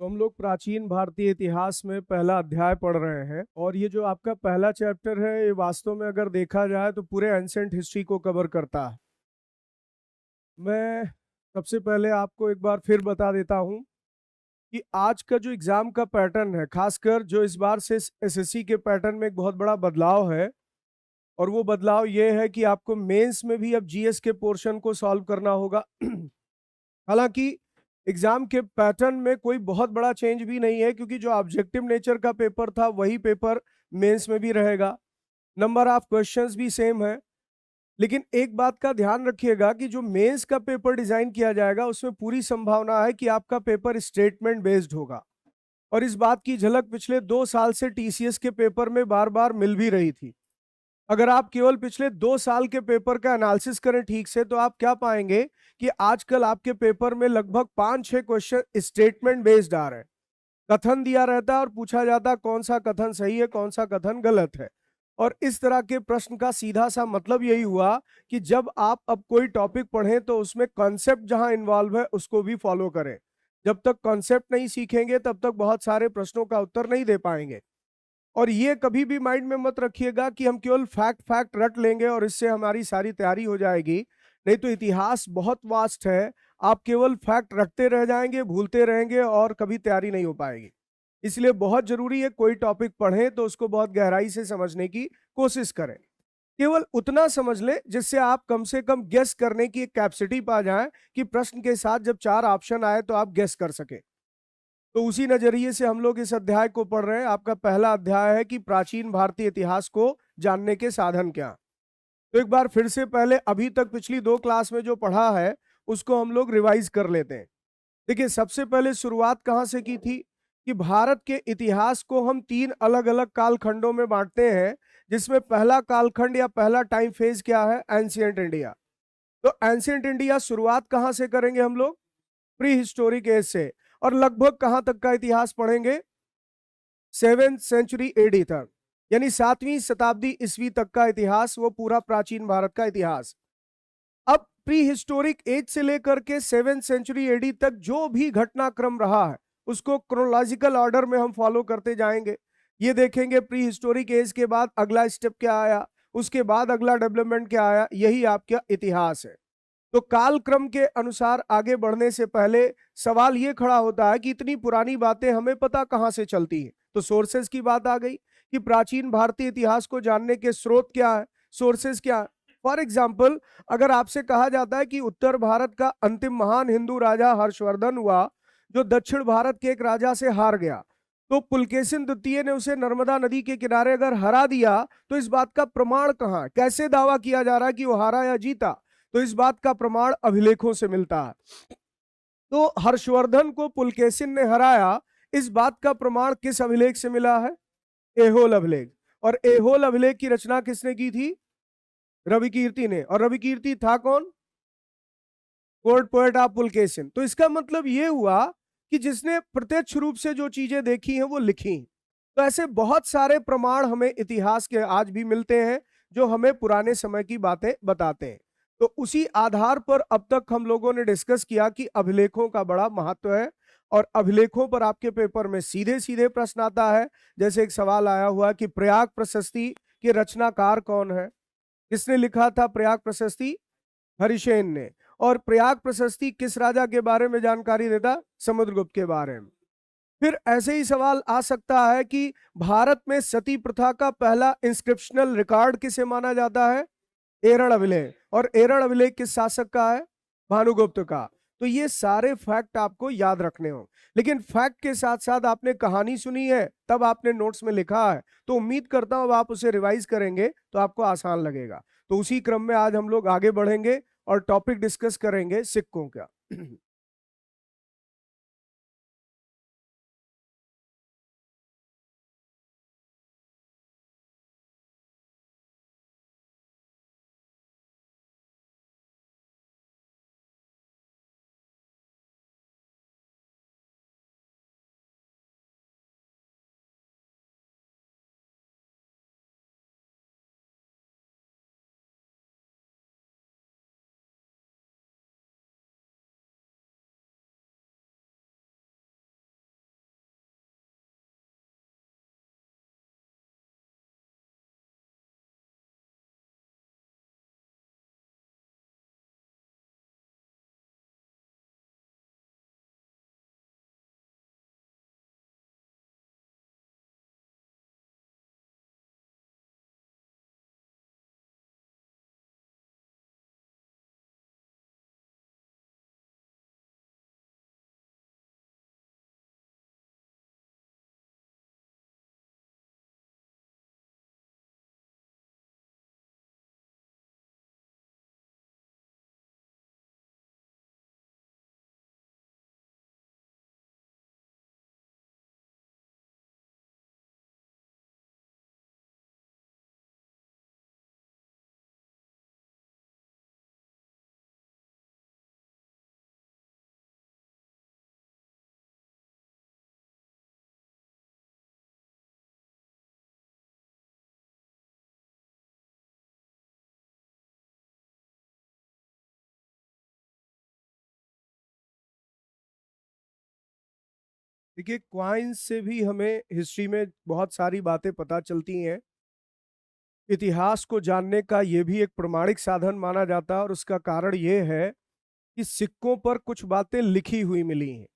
तो हम लोग प्राचीन भारतीय इतिहास में पहला अध्याय पढ़ रहे हैं और ये जो आपका पहला चैप्टर है ये वास्तव में अगर देखा जाए तो पूरे एंसेंट हिस्ट्री को कवर करता है। मैं सबसे पहले आपको एक बार फिर बता देता हूँ कि आज का जो एग्जाम का पैटर्न है, खासकर जो इस बार से एसएससी के पैटर्न में एक बहुत बड़ा बदलाव है। और वो बदलाव ये है कि आपको मेंस में भी अब जीएस के पोर्शन को सॉल्व करना होगा। हालांकि एग्जाम के पैटर्न में कोई बहुत बड़ा चेंज भी नहीं है, क्योंकि जो ऑब्जेक्टिव नेचर का पेपर था वही पेपर मेंस में भी रहेगा। नंबर ऑफ क्वेश्चंस भी सेम है। लेकिन एक बात का ध्यान रखिएगा कि जो मेंस का पेपर डिजाइन किया जाएगा उसमें पूरी संभावना है कि आपका पेपर स्टेटमेंट बेस्ड होगा। और इस बात की झलक पिछले 2 साल से टीसीएस के पेपर में बार बार मिल भी रही थी। अगर आप केवल पिछले 2 साल के पेपर का एनालिसिस करें ठीक से, तो आप क्या पाएंगे कि आजकल आपके पेपर में लगभग 5-6 क्वेश्चन स्टेटमेंट बेस्ड आ रहे हैं। कथन दिया रहता है और पूछा जाता है कौन सा कथन सही है, कौन सा कथन गलत है। और इस तरह के प्रश्न का सीधा सा मतलब यही हुआ कि जब आप अब कोई टॉपिक पढ़ें तो उसमें कॉन्सेप्ट जहां इन्वॉल्व है उसको भी फॉलो करें। जब तक कॉन्सेप्ट नहीं सीखेंगे तब तक बहुत सारे प्रश्नों का उत्तर नहीं दे पाएंगे। और ये कभी भी माइंड में मत रखिएगा कि हम केवल फैक्ट फैक्ट रट लेंगे और इससे हमारी सारी तैयारी हो जाएगी। नहीं तो इतिहास बहुत वास्ट है। आप केवल फैक्ट रटते रह जाएंगे, भूलते रहेंगे और कभी तैयारी नहीं हो पाएगी। इसलिए बहुत जरूरी है कोई टॉपिक पढ़ें तो उसको बहुत गहराई से समझने की कोशिश करें। केवल उतना समझ ले जिससे आप कम से कम गेस करने की एक कैपेसिटी पा जाएं कि प्रश्न के साथ जब 4 ऑप्शन आए तो आप गेस कर सके। तो उसी नजरिए से हम लोग इस अध्याय को पढ़ रहे हैं। आपका पहला अध्याय है कि प्राचीन भारतीय इतिहास को जानने के साधन क्या। तो एक बार फिर से पहले अभी तक पिछली 2 क्लास में जो पढ़ा है उसको हम लोग रिवाइज कर लेते हैं। देखिए, सबसे पहले शुरुआत कहां से की थी कि भारत के इतिहास को हम 3 अलग अलग कालखंडों में बांटते हैं, जिसमें पहला कालखंड या पहला टाइम फेज क्या है, एंशियंट इंडिया। तो एंशियंट इंडिया शुरुआत कहां से करेंगे हम लोग, प्री हिस्टोरिक एज से। और लगभग कहां तक का इतिहास पढ़ेंगे, 7th सेंचुरी एडी तक, यानी 7वीं शताब्दी ईस्वी तक का इतिहास, वो पूरा प्राचीन भारत का इतिहास। अब प्री हिस्टोरिक एज से लेकर के 7th सेंचुरी एडी तक जो भी घटनाक्रम रहा है उसको क्रोनोलॉजिकल ऑर्डर में हम फॉलो करते जाएंगे। ये देखेंगे प्री हिस्टोरिक एज के बाद अगला स्टेप क्या आया, उसके बाद अगला डेवलपमेंट क्या आया, यही आपका इतिहास है। तो कालक्रम के अनुसार आगे बढ़ने से पहले सवाल ये खड़ा होता है कि इतनी पुरानी बातें हमें पता कहां से चलती है। तो सोर्सेज की बात आ गई कि प्राचीन भारतीय इतिहास को जानने के स्रोत क्या है, सोर्सेज क्या है। फॉर एग्जाम्पल, अगर आपसे कहा जाता है कि उत्तर भारत का अंतिम महान हिंदू राजा हर्षवर्धन हुआ, जो दक्षिण भारत के एक राजा से हार गया, तो पुलकेशिन द्वितीय ने उसे नर्मदा नदी के किनारे अगर हरा दिया, तो इस बात का प्रमाण कहां, कैसे दावा किया जा रहा है कि वो हारा या जीता। तो इस बात का प्रमाण अभिलेखों से मिलता है। तो हर्षवर्धन को पुलकेशिन ने हराया, इस बात का प्रमाण किस अभिलेख से मिला है, एहोल अभिलेख। और एहोल अभिलेख की रचना किसने की थी, रविकीर्ति ने। और रविकीर्ति था कौन, कोर्ट पोएट ऑफ पुलकेशिन। तो इसका मतलब यह हुआ कि जिसने प्रत्यक्ष रूप से जो चीजें देखी हैं वो लिखी। तो ऐसे बहुत सारे प्रमाण हमें इतिहास के आज भी मिलते हैं जो हमें पुराने समय की बातें बताते हैं। तो उसी आधार पर अब तक हम लोगों ने डिस्कस किया कि अभिलेखों का बड़ा महत्व है। और अभिलेखों पर आपके पेपर में सीधे सीधे प्रश्न आता है। जैसे एक सवाल आया हुआ कि प्रयाग प्रशस्ति के रचनाकार कौन है, किसने लिखा था प्रयाग प्रशस्ति, हरिसेन ने। और प्रयाग प्रशस्ति किस राजा के बारे में जानकारी देता, समुद्रगुप्त के बारे में। फिर ऐसे ही सवाल आ सकता है कि भारत में सती प्रथा का पहला इंस्क्रिप्शनल रिकॉर्ड किसे माना जाता है, एरण अभिलेख। और एरण अभिलेख किस शासक का है, भानुगुप्त का। तो ये सारे फैक्ट आपको याद रखने हो। लेकिन फैक्ट के साथ साथ आपने कहानी सुनी है, तब आपने नोट्स में लिखा है, तो उम्मीद करता हूं अब आप उसे रिवाइज करेंगे तो आपको आसान लगेगा। तो उसी क्रम में आज हम लोग आगे बढ़ेंगे और टॉपिक डिस्कस करेंगे सिक्कों का। देखिए, क्वाइंस से भी हमें हिस्ट्री में बहुत सारी बातें पता चलती हैं। इतिहास को जानने का ये भी एक प्रमाणिक साधन माना जाता है, और उसका कारण ये है कि सिक्कों पर कुछ बातें लिखी हुई मिली हैं,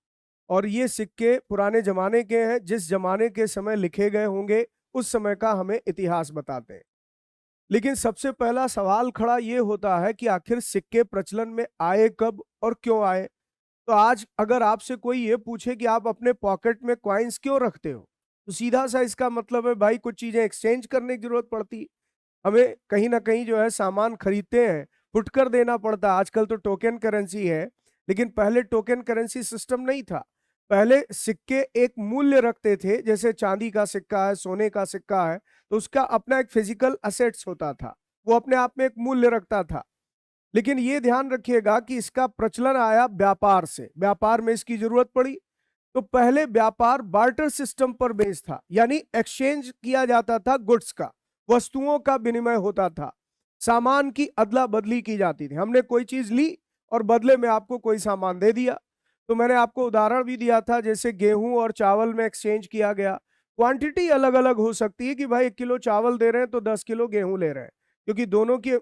और ये सिक्के पुराने जमाने के हैं। जिस जमाने के समय लिखे गए होंगे, उस समय का हमें इतिहास बताते हैं। लेकिन सबसे पहला सवाल खड़ा ये होता है कि आखिर सिक्के प्रचलन में आए कब और क्यों आए। तो आज अगर आपसे कोई ये पूछे कि आप अपने पॉकेट में कॉइन्स क्यों रखते हो, तो सीधा सा इसका मतलब है भाई कुछ चीजें एक्सचेंज करने की जरूरत पड़ती है। हमें कहीं ना कहीं जो है सामान खरीदते हैं, फुटकर देना पड़ता है। आजकल तो टोकन करेंसी है, लेकिन पहले टोकन करेंसी सिस्टम नहीं था। पहले सिक्के एक मूल्य रखते थे, जैसे चांदी का सिक्का है, सोने का सिक्का है, तो उसका अपना एक फिजिकल असेट्स होता था, वो अपने आप में एक मूल्य रखता था। लेकिन ये ध्यान रखिएगा कि इसका प्रचलन आया व्यापार से, व्यापार में इसकी जरूरत पड़ी। तो पहले व्यापार बार्टर सिस्टम पर बेस्ड था, यानी एक्सचेंज किया जाता था गुड्स का, वस्तुओं का विनिमय होता था, सामान की अदला बदली की जाती थी। हमने कोई चीज ली और बदले में आपको कोई सामान दे दिया। तो मैंने आपको उदाहरण भी दिया था, जैसे गेहूं और चावल में एक्सचेंज किया गया। क्वांटिटी अलग अलग हो सकती है कि भाई 1 किलो चावल दे रहे हैं तो 10 किलो गेहूं ले रहे हैं, क्योंकि दोनों के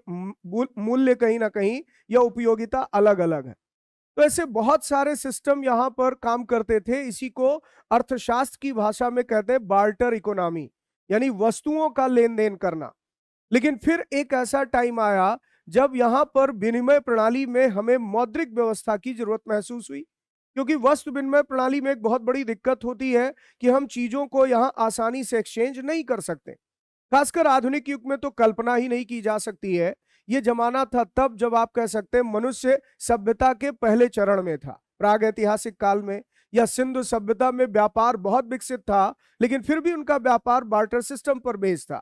मूल्य कहीं ना कहीं या उपयोगिता अलग अलग है। तो ऐसे बहुत सारे सिस्टम यहां पर काम करते थे। इसी को अर्थशास्त्र की भाषा में कहते हैं बार्टर इकोनॉमी, यानी वस्तुओं का लेन देन करना। लेकिन फिर एक ऐसा टाइम आया जब यहां पर विनिमय प्रणाली में हमें मौद्रिक व्यवस्था की जरूरत महसूस हुई, क्योंकि वस्तु विनिमय प्रणाली में एक बहुत बड़ी दिक्कत होती है कि हम चीजों को यहां आसानी से एक्सचेंज नहीं कर सकते। खासकर आधुनिक युग में तो कल्पना ही नहीं की जा सकती है। ये जमाना था तब जब आप कह सकते हैं मनुष्य सभ्यता के पहले चरण में था, प्राग ऐतिहासिक काल में, या सिंधु सभ्यता में व्यापार बहुत विकसित था, लेकिन फिर भी उनका व्यापार बार्टर सिस्टम पर बेस्ड था।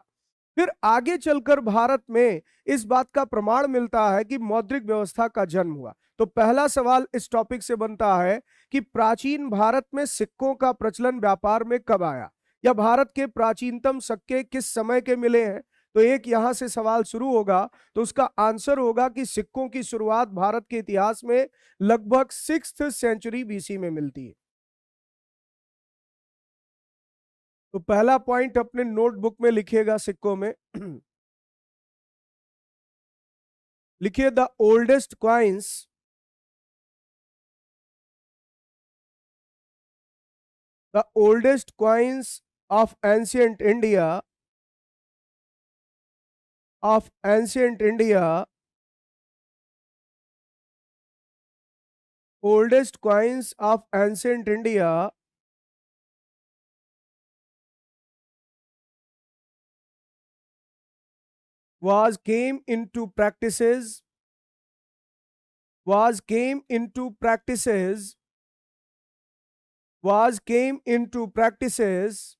फिर आगे चलकर भारत में इस बात का प्रमाण मिलता है कि मौद्रिक व्यवस्था का जन्म हुआ। तो पहला सवाल इस टॉपिक से बनता है कि प्राचीन भारत में सिक्कों का प्रचलन व्यापार में कब आया, या भारत के प्राचीनतम सिक्के किस समय के मिले हैं। तो एक यहां से सवाल शुरू होगा, तो उसका आंसर होगा कि सिक्कों की शुरुआत भारत के इतिहास में लगभग 6th सेंचुरी बीसी में मिलती है। तो पहला पॉइंट अपने नोटबुक में लिखिएगा, सिक्कों में लिखिए, the oldest coins, the oldest coins of ancient India, of ancient India, oldest coins of ancient India was came into practices, was came into practices, was came into practices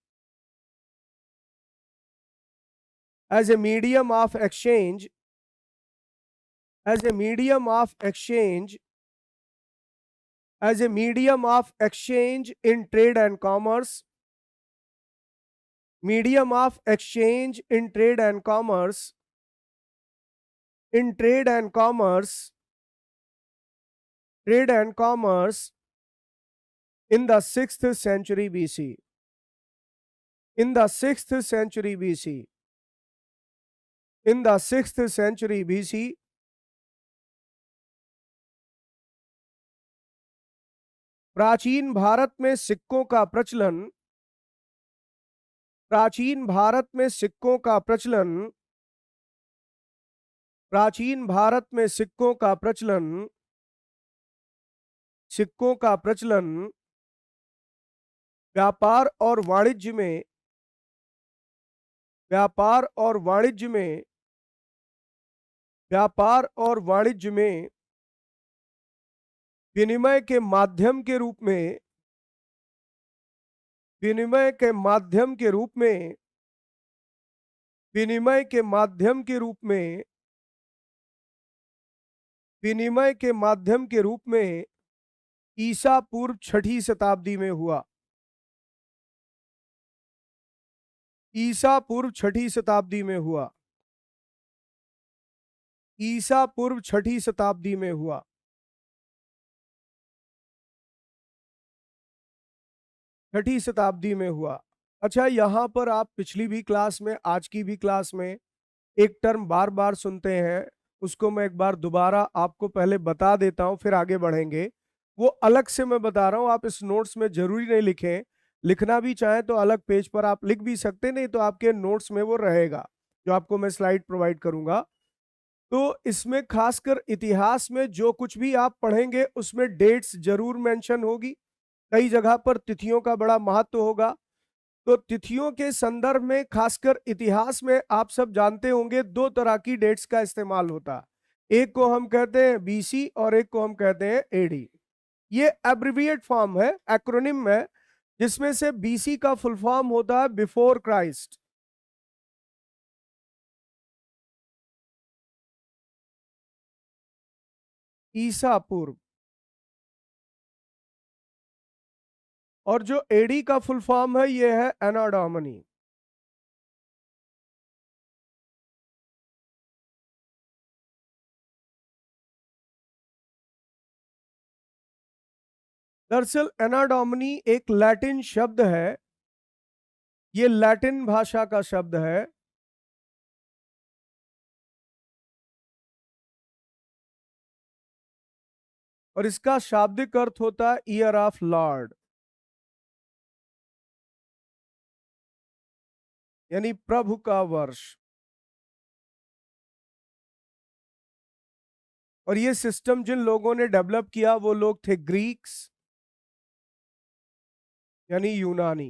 as a medium of exchange, as a medium of exchange, as a medium of exchange in trade and commerce, medium of exchange in trade and commerce, in trade and commerce, trade and commerce in the 6th century BC. In the 6th century BC. In the 6th century BC, प्राचीन भारत में सिक्कों का प्रचलन, प्राचीन भारत में सिक्कों का प्रचलन, प्राचीन भारत में सिक्कों का प्रचलन, सिक्कों का प्रचलन व्यापार और वाणिज्य में, व्यापार और वाणिज्य में, व्यापार और वाणिज्य में विनिमय के माध्यम के रूप में, विनिमय के माध्यम के रूप में, विनिमय के माध्यम के रूप में, विनिमय के माध्यम के रूप में ईसा पूर्व 6ठी शताब्दी में हुआ। ईसा पूर्व 6ठी शताब्दी में हुआ। ईसा पूर्व 6ठी शताब्दी में हुआ। छठी शताब्दी में हुआ। अच्छा, यहाँ पर आप पिछली भी क्लास में, आज की भी क्लास में एक टर्म बार बार सुनते हैं, उसको मैं एक बार दोबारा आपको पहले बता देता हूँ, फिर आगे बढ़ेंगे। वो अलग से मैं बता रहा हूँ, आप इस नोट्स में जरूरी नहीं लिखें। लिखना भी चाहें तो अलग पेज पर आप लिख भी सकते, नहीं तो आपके नोट्स में वो रहेगा जो आपको मैं स्लाइड प्रोवाइड करूंगा। तो इसमें खासकर इतिहास में जो कुछ भी आप पढ़ेंगे उसमें डेट्स जरूर मेंशन होगी। कई जगह पर तिथियों का बड़ा महत्व होगा। तो तिथियों के संदर्भ में खासकर इतिहास में आप सब जानते होंगे दो तरह की डेट्स का इस्तेमाल होता है। एक को हम कहते हैं बीसी और एक को हम कहते हैं एडी। ये एब्रिविएट फॉर्म है, एक्रोनिम है, जिसमें से बीसी का फुल फॉर्म होता है बिफोर क्राइस्ट, ईसा पूर्व। और जो एडी का फुल फॉर्म है ये है एना डोमिनी। दरअसल एना डोमिनी एक लैटिन शब्द है, ये लैटिन भाषा का शब्द है। और इसका शाब्दिक अर्थ होता है ईयर ऑफ लॉर्ड, यानी प्रभु का वर्ष। और ये सिस्टम जिन लोगों ने डेवलप किया वो लोग थे ग्रीक्स, यानी यूनानी।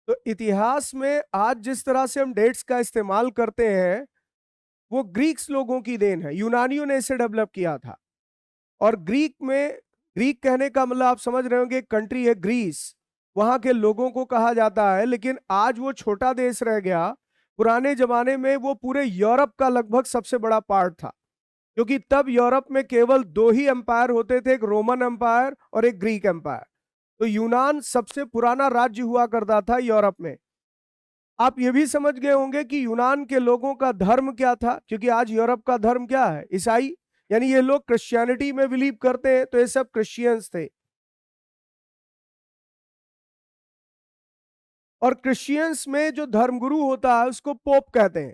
तो इतिहास में आज जिस तरह से हम डेट्स का इस्तेमाल करते हैं वो ग्रीक्स लोगों की देन है, यूनानियों ने इसे डेवलप किया था। और ग्रीक में, ग्रीक कहने का मतलब आप समझ रहे होंगे, कंट्री है ग्रीस, वहां के लोगों को कहा जाता है। लेकिन आज वो छोटा देश रह गया। पुराने जमाने में वो पूरे यूरोप का लगभग सबसे बड़ा पार्ट था, क्योंकि तब यूरोप में केवल दो ही एम्पायर होते थे, एक रोमन एम्पायर और एक ग्रीक एम्पायर। तो यूनान सबसे पुराना राज्य हुआ करता था यूरोप में। आप ये भी समझ गए होंगे कि यूनान के लोगों का धर्म क्या था, क्योंकि आज यूरोप का धर्म क्या है, ईसाई। यानी ये लोग क्रिश्चियनिटी में बिलीव करते हैं, तो ये सब क्रिश्चियंस थे। और क्रिश्चियंस में जो धर्मगुरु होता है उसको पोप कहते हैं।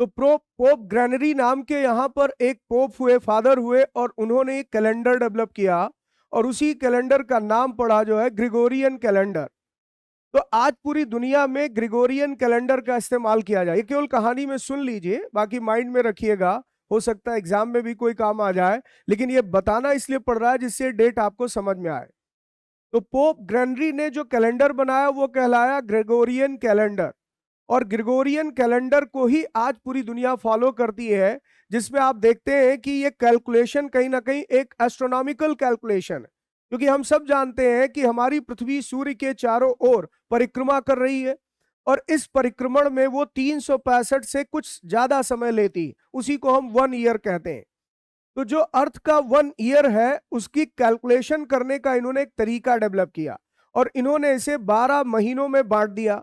तो पोप ग्रेनरी नाम के यहाँ पर एक पोप हुए, फादर हुए, और उन्होंने एक कैलेंडर डेवलप किया और उसी कैलेंडर का नाम पड़ा जो है ग्रिगोरियन कैलेंडर। तो आज पूरी दुनिया में ग्रिगोरियन कैलेंडर का इस्तेमाल किया जाए। ये केवल कहानी में सुन लीजिए, बाकी माइंड में रखिएगा, हो सकता है एग्जाम में भी कोई काम आ जाए, लेकिन ये बताना इसलिए पड़ रहा है जिससे डेट आपको समझ में आए। तो पोप ग्रेनरी ने जो कैलेंडर बनाया वो कहलाया ग्रेगोरियन कैलेंडर। और ग्रेगोरियन कैलेंडर को ही आज पूरी दुनिया फॉलो करती है, जिसमें आप देखते हैं कि ये कैलकुलेशन कहीं ना कहीं एक एस्ट्रोनॉमिकल कैलकुलेशन है। क्योंकि हम सब जानते हैं कि हमारी पृथ्वी सूर्य के चारों ओर परिक्रमा कर रही है, और इस परिक्रमण में वो 365 से कुछ ज्यादा समय लेती, उसी को हम 1 ईयर कहते हैं। तो जो अर्थ का 1 ईयर है उसकी कैलकुलेशन करने का इन्होंने एक तरीका डेवलप किया, और इन्होंने इसे 12 महीनों में बांट दिया।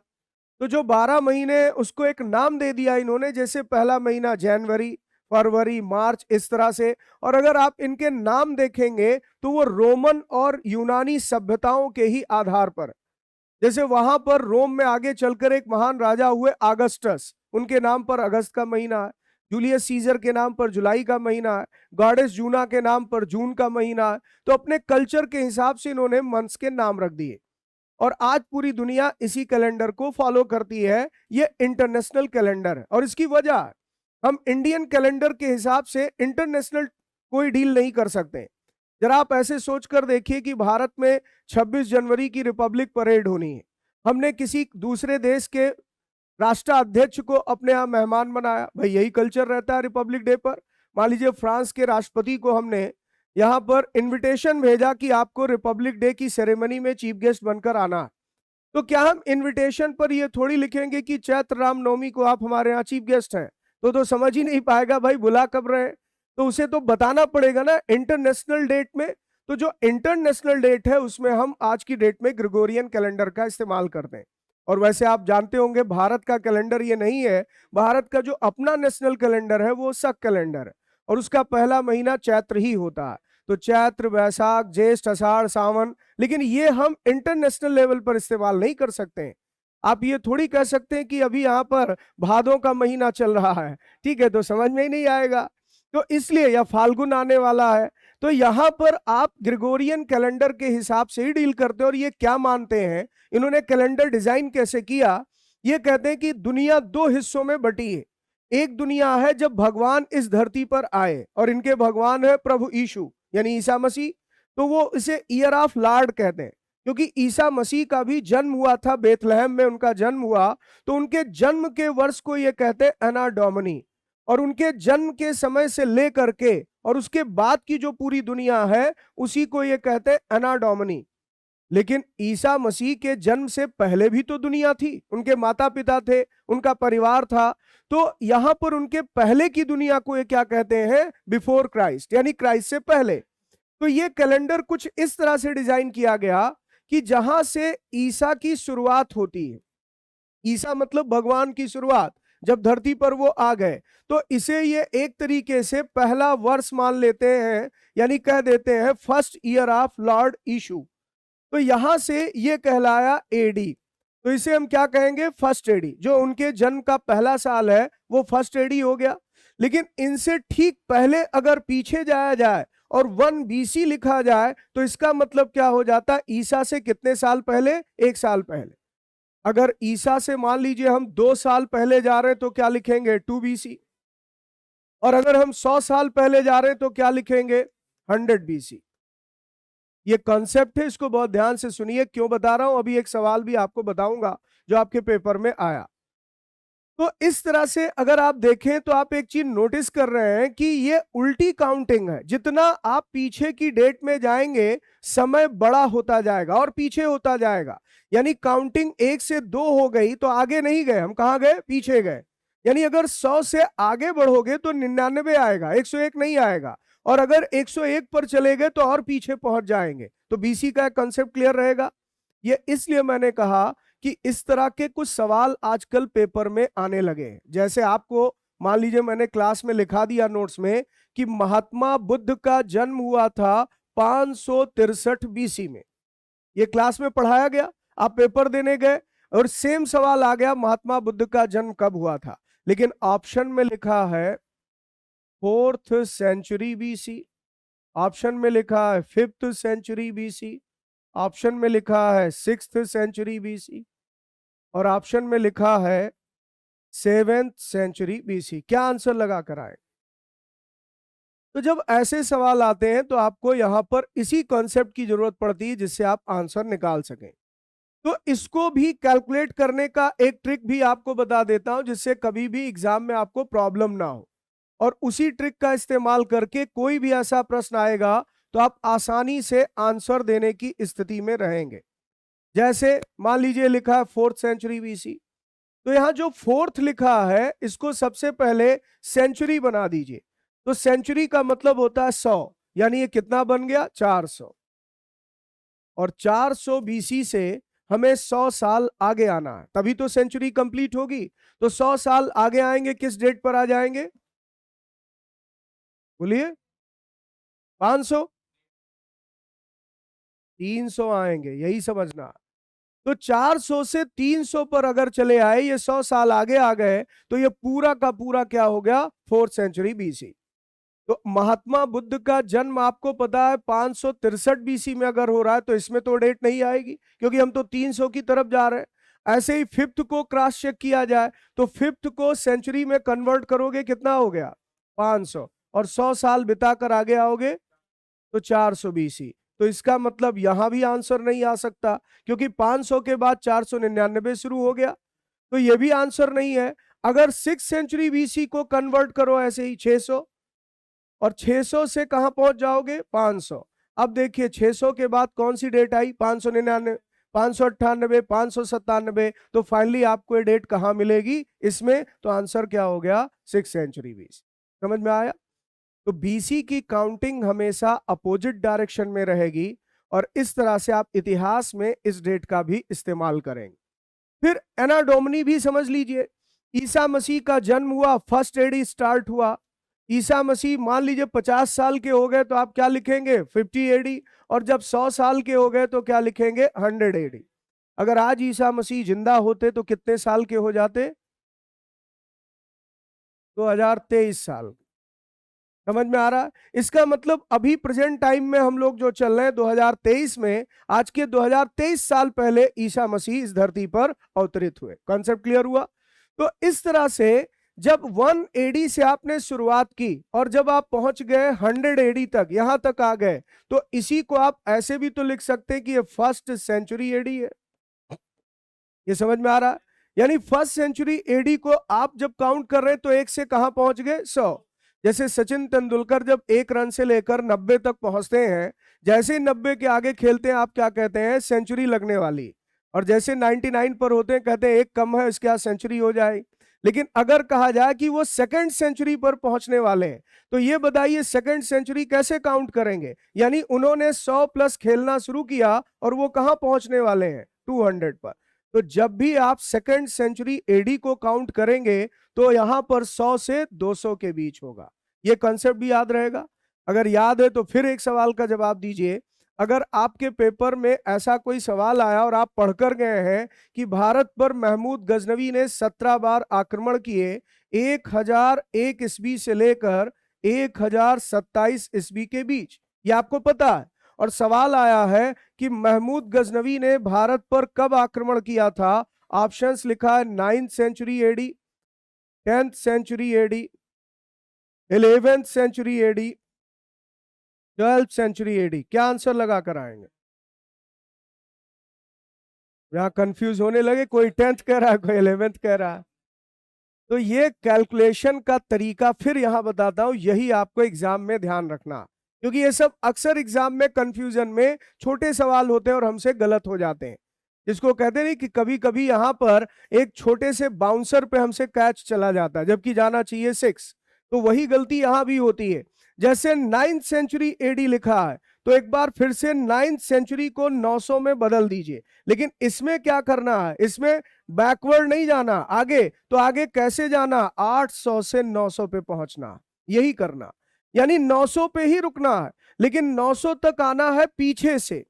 तो जो 12 महीने, उसको एक नाम दे दिया इन्होंने, जैसे पहला महीना जनवरी, फरवरी, मार्च, इस तरह से। और अगर आप इनके नाम देखेंगे तो वो रोमन और यूनानी सभ्यताओं के ही आधार पर, जैसे वहां पर रोम में आगे चलकर एक महान राजा हुए अगस्टस, उनके नाम पर अगस्त का महीना है। जूलियस सीजर के नाम पर जुलाई का महीना है। गॉडेस जूना के नाम पर जून का महीना है। तो अपने कल्चर के हिसाब से इन्होंने मंथ्स के नाम रख दिए, और आज पूरी दुनिया इसी कैलेंडर को फॉलो करती है। ये इंटरनेशनल कैलेंडर है, और इसकी वजह है, हम इंडियन कैलेंडर के हिसाब से इंटरनेशनल कोई डील नहीं कर सकते। जरा आप ऐसे सोचकर देखिए कि भारत में 26 जनवरी की रिपब्लिक परेड होनी है, हमने किसी दूसरे देश के राष्ट्राध्यक्ष को अपने यहाँ मेहमान बनाया, भाई यही कल्चर रहता है रिपब्लिक डे पर। मान लीजिए फ्रांस के राष्ट्रपति को हमने यहाँ पर इनविटेशन भेजा कि आपको रिपब्लिक डे की सेरेमनी में चीफ गेस्ट बनकर आना है, तो क्या हम इनविटेशन पर ये थोड़ी लिखेंगे कि चैत्र रामनवमी को आप हमारे यहाँ चीफ गेस्ट हैं? तो समझ ही नहीं पाएगा भाई बुला कब रहे हैं। तो उसे तो बताना पड़ेगा ना इंटरनेशनल डेट में। तो जो इंटरनेशनल डेट है उसमें हम आज की डेट में ग्रेगोरियन कैलेंडर का इस्तेमाल करते हैं। और वैसे आप जानते होंगे भारत का कैलेंडर ये नहीं है, भारत का जो अपना नेशनल कैलेंडर है वो शक कैलेंडर है, और उसका पहला महीना चैत्र ही होता है। तो चैत्र, वैशाख, ज्येष्ठ, आषाढ़, सावन, लेकिन ये हम इंटरनेशनल लेवल पर इस्तेमाल नहीं कर सकते हैं। आप ये थोड़ी कह सकते हैं कि अभी यहाँ पर भादों का महीना चल रहा है, ठीक है, तो समझ में ही नहीं आएगा। तो इसलिए, या फाल्गुन आने वाला है, तो यहाँ पर आप ग्रेगोरियन कैलेंडर के हिसाब से ही डील करते हो। और ये क्या मानते हैं, इन्होंने कैलेंडर डिजाइन कैसे किया, ये कहते हैं कि दुनिया दो हिस्सों में बटी है। एक दुनिया है जब भगवान इस धरती पर आए, और इनके भगवान है प्रभु यीशु यानी ईसा मसीह, तो वो इसे ईयर ऑफ लॉर्ड कहते हैं, क्योंकि ईसा मसीह का भी जन्म हुआ था, बेथलेहम में उनका जन्म हुआ, तो उनके जन्म के वर्ष को ये कहते हैं एना डोमिनी। और उनके जन्म के समय से लेकर के और उसके बाद की जो पूरी दुनिया है, उसी को ये कहते हैं एना डोमिनी। लेकिन ईसा मसीह के जन्म से पहले भी तो दुनिया थी, उनके माता पिता थे, उनका परिवार था, तो यहां पर उनके पहले की दुनिया को ये क्या कहते हैं, बिफोर क्राइस्ट, यानी क्राइस्ट से पहले। तो ये कैलेंडर कुछ इस तरह से डिजाइन किया गया कि जहां से ईसा की शुरुआत होती है, ईसा मतलब भगवान की शुरुआत, जब धरती पर वो आ गए, तो इसे ये एक तरीके से पहला वर्ष मान लेते हैं, यानी कह देते हैं फर्स्ट ईयर ऑफ लॉर्ड यीशु। तो यहां से ये कहलाया एडी, तो इसे हम क्या कहेंगे, फर्स्ट एडी। जो उनके जन्म का पहला साल है वो फर्स्ट एडी हो गया। लेकिन इनसे ठीक पहले अगर पीछे जाया जाए और 1 BC लिखा जाए, तो इसका मतलब क्या हो जाता है, ईसा से कितने साल पहले, 1 साल पहले। अगर ईसा से मान लीजिए हम 2 साल पहले जा रहे हैं तो क्या लिखेंगे, 2 BC। और अगर हम 100 साल पहले जा रहे हैं तो क्या लिखेंगे, 100 BC। ये कॉन्सेप्ट है, इसको बहुत ध्यान से सुनिए, क्यों बता रहा हूं, अभी एक सवाल भी आपको बताऊंगा जो आपके पेपर में आया। तो इस तरह से अगर आप देखें तो आप एक चीज नोटिस कर रहे हैं कि ये उल्टी काउंटिंग है। जितना आप पीछे की डेट में जाएंगे, समय बड़ा होता जाएगा और पीछे होता जाएगा। यानी काउंटिंग 1 से 2 हो गई तो आगे नहीं गए, हम कहां गए, पीछे गए। यानी अगर 100 से आगे बढ़ोगे तो 99 आएगा, 101 नहीं आएगा। और अगर 101 पर चले गए तो और पीछे पहुंच जाएंगे। तो बीसी का कंसेप्ट क्लियर रहेगा। ये इसलिए मैंने कहा कि इस तरह के कुछ सवाल आजकल पेपर में आने लगे हैं। जैसे आपको मान लीजिए मैंने क्लास में लिखा दिया नोट्स में कि महात्मा बुद्ध का जन्म हुआ था 563 BC में। ये क्लास में पढ़ाया गया, आप पेपर देने गए और सेम सवाल आ गया, महात्मा बुद्ध का जन्म कब हुआ था। लेकिन ऑप्शन में लिखा है 4th सेंचुरी BC, ऑप्शन में लिखा है 5th सेंचुरी BC, ऑप्शन में लिखा है 6th सेंचुरी BC, और ऑप्शन में लिखा है 7th सेंचुरी BC। क्या आंसर लगा कर आए। तो जब ऐसे सवाल आते हैं तो आपको यहां पर इसी कॉन्सेप्ट की जरूरत पड़ती है जिससे आप आंसर निकाल सकें। तो इसको भी कैलकुलेट करने का एक ट्रिक भी आपको बता देता हूं, जिससे कभी भी एग्जाम में आपको प्रॉब्लम ना हो। और उसी ट्रिक का इस्तेमाल करके कोई भी ऐसा प्रश्न आएगा तो आप आसानी से आंसर देने की स्थिति में रहेंगे। जैसे मान लीजिए लिखा है 4th सेंचुरी BC, तो यहां जो 4th लिखा है इसको सबसे पहले सेंचुरी बना दीजिए। तो सेंचुरी का मतलब होता है 100, यानी ये कितना बन गया, 400। और 400 BC से हमें 100 साल आगे आना है, तभी तो सेंचुरी कंप्लीट होगी। तो 100 साल आगे आएंगे, किस डेट पर आ जाएंगे, बोलिए, 500, 300 आएंगे, यही समझना। तो 400 से 300 पर अगर चले आए, ये 100 साल आगे आ गए, तो ये पूरा का पूरा क्या हो गया, 4th सेंचुरी BC। तो महात्मा बुद्ध का जन्म आपको पता है 563 BC में अगर हो रहा है, तो इसमें तो डेट नहीं आएगी, क्योंकि हम तो 300 की तरफ जा रहे हैं। ऐसे ही 5th को क्रॉस चेक किया जाए तो 5th को सेंचुरी में कन्वर्ट करोगे, कितना हो गया, 500, और 100 साल बिताकर आगे आओगे तो 400 BC। तो इसका मतलब यहां भी आंसर नहीं आ सकता, क्योंकि 500 के बाद 499 शुरू हो गया, तो ये भी आंसर नहीं है। अगर 6th सेंचुरी BC को कन्वर्ट करो ऐसे ही 600, और 600 से कहां पहुंच जाओगे, 500। अब देखिए 600 के बाद कौन सी डेट आई, 599, 598, 597, तो फाइनली आपको ये डेट कहां मिलेगी इसमें, तो आंसर क्या हो गया, 6th सेंचुरी BC। समझ में आया। तो BC की काउंटिंग हमेशा अपोजिट डायरेक्शन में रहेगी, और इस तरह से आप इतिहास में इस डेट का भी इस्तेमाल करेंगे। फिर एना डोमिनी भी समझ लीजिए, ईसा मसीह का जन्म हुआ, फर्स्ट एडी स्टार्ट हुआ, ईसा मसीह मान लीजिए 50 साल के हो गए तो आप क्या लिखेंगे 50 एडी, और जब 100 साल के हो गए तो क्या लिखेंगे 100 एडी। अगर आज ईसा मसीह जिंदा होते तो कितने साल के हो जाते? 2023 साल। समझ में आ रहा है? इसका मतलब अभी प्रेजेंट टाइम में हम लोग जो चल रहे हैं 2023 में, आज के 2023 साल पहले ईसा मसीह इस धरती पर अवतरित हुए। कॉन्सेप्ट क्लियर हुआ? तो इस तरह से जब 1 एडी से आपने शुरुआत की और जब आप पहुंच गए 100 एडी तक, यहां तक आ गए, तो इसी को आप ऐसे भी तो लिख सकते हैं कि ये फर्स्ट सेंचुरी एडी है। ये समझ में आ रहा है? यानी फर्स्ट सेंचुरी एडी को आप जब काउंट कर रहे हैं तो एक से कहां पहुंच गए 100। जैसे सचिन तेंदुलकर जब 1 रन से लेकर 90 तक पहुंचते हैं, जैसे 90 के आगे खेलते हैं आप क्या कहते हैं? सेंचुरी लगने वाली। और जैसे 99 पर होते हैं कहते हैं एक कम है, इसके बाद सेंचुरी हो जाए। लेकिन अगर कहा जाए कि वो सेकंड सेंचुरी पर पहुंचने वाले हैं, तो ये बताइए सेकंड सेंचुरी कैसे काउंट करेंगे? यानी उन्होंने 100 प्लस खेलना शुरू किया और वो कहां पहुंचने वाले हैं? 200 पर। तो जब भी आप सेकंड सेंचुरी एडी को काउंट करेंगे तो यहां पर 100 से 200 के बीच होगा। ये कॉन्सेप्ट भी याद रहेगा। अगर याद है तो फिर एक सवाल का जवाब दीजिए। अगर आपके पेपर में ऐसा कोई सवाल आया और आप पढ़कर गए हैं कि भारत पर महमूद गजनवी ने 17 बार आक्रमण किए 1001 ईस्वी से लेकर 1027 ईस्वी के बीच, ये आपको पता है, और सवाल आया है कि महमूद गजनवी ने भारत पर कब आक्रमण किया था? ऑप्शंस लिखा है 9th century AD, 10th century AD, 11th century AD, 12th century AD. क्या आंसर लगा कर आएंगे? यहां कंफ्यूज होने लगे, कोई 10th कह रहा है, कोई 11th कह रहा है। तो ये कैलकुलेशन का तरीका फिर यहां बताता हूं, यही आपको एग्जाम में ध्यान रखना, क्योंकि ये सब अक्सर एग्जाम में कंफ्यूजन में छोटे सवाल होते हैं और हमसे गलत हो जाते हैं। जिसको कहते नहीं कि कभी कभी यहां पर एक छोटे से बाउंसर पे हमसे कैच चला जाता है जबकि जाना चाहिए 6। तो वही गलती यहां भी होती है। जैसे 9th सेंचुरी एडी लिखा है, तो एक बार फिर से 9th सेंचुरी को 900 में बदल दीजिए। लेकिन इसमें क्या करना है? इसमें बैकवर्ड नहीं जाना, आगे। तो आगे कैसे जाना? 800 से 900 पे पहुंचना, यही करना। यानी 900 पे ही रुकना है, लेकिन 900 तक आना है पीछे से।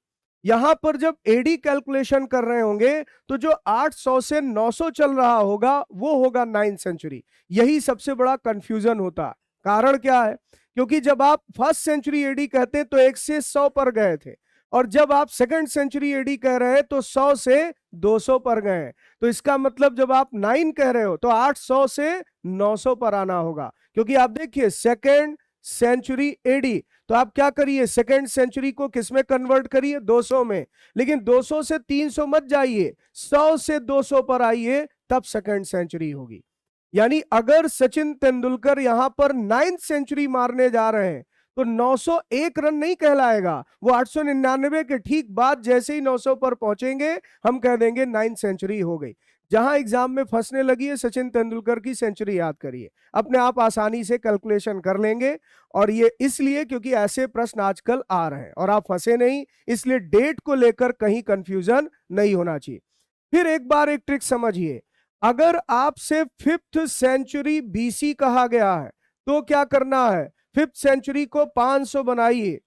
यहां पर जब एडी कैलकुलेशन कर रहे होंगे तो जो 800 से 900 चल रहा होगा वो होगा 9th सेंचुरी। यही सबसे बड़ा कंफ्यूजन होता है। कारण क्या है? क्योंकि जब आप फर्स्ट सेंचुरी एडी कहते हैं तो 1 से 100 पर गए थे, और जब आप सेकंड सेंचुरी एडी कह रहे हैं तो 100 से 200 पर गए हैं। तो इसका मतलब जब आप 9 कह रहे हो तो 800 से 900 पर आना होगा। क्योंकि आप देखिए सेकंड सेंचुरी एडी, तो आप क्या करिए? सेकंड सेंचुरी को किस में कन्वर्ट करिए? 200 में। लेकिन 200 से 300 मत जाइए, 100 से 200 पर आइए, तब सेकंड सेंचुरी होगी। यानी अगर सचिन तेंदुलकर यहां पर 9th सेंचुरी मारने जा रहे हैं तो 901 रन नहीं कहलाएगा, वो 899 के ठीक बाद जैसे ही 900 पर पहुंचेंगे हम कह देंगे 9th सेंचुरी हो गई। जहां एग्जाम में फंसने लगी है, सचिन तेंदुलकर की सेंचुरी याद करिए, अपने आप आसानी से कैलकुलेशन कर लेंगे। और ये इसलिए क्योंकि ऐसे प्रश्न आजकल आ रहे हैं और आप फंसे नहीं, इसलिए डेट को लेकर कहीं कंफ्यूजन नहीं होना चाहिए। फिर एक बार एक ट्रिक समझिए। अगर आपसे 5th सेंचुरी बीसी कहा गया है तो क्या करना है? 5th सेंचुरी को 500 बनाइए,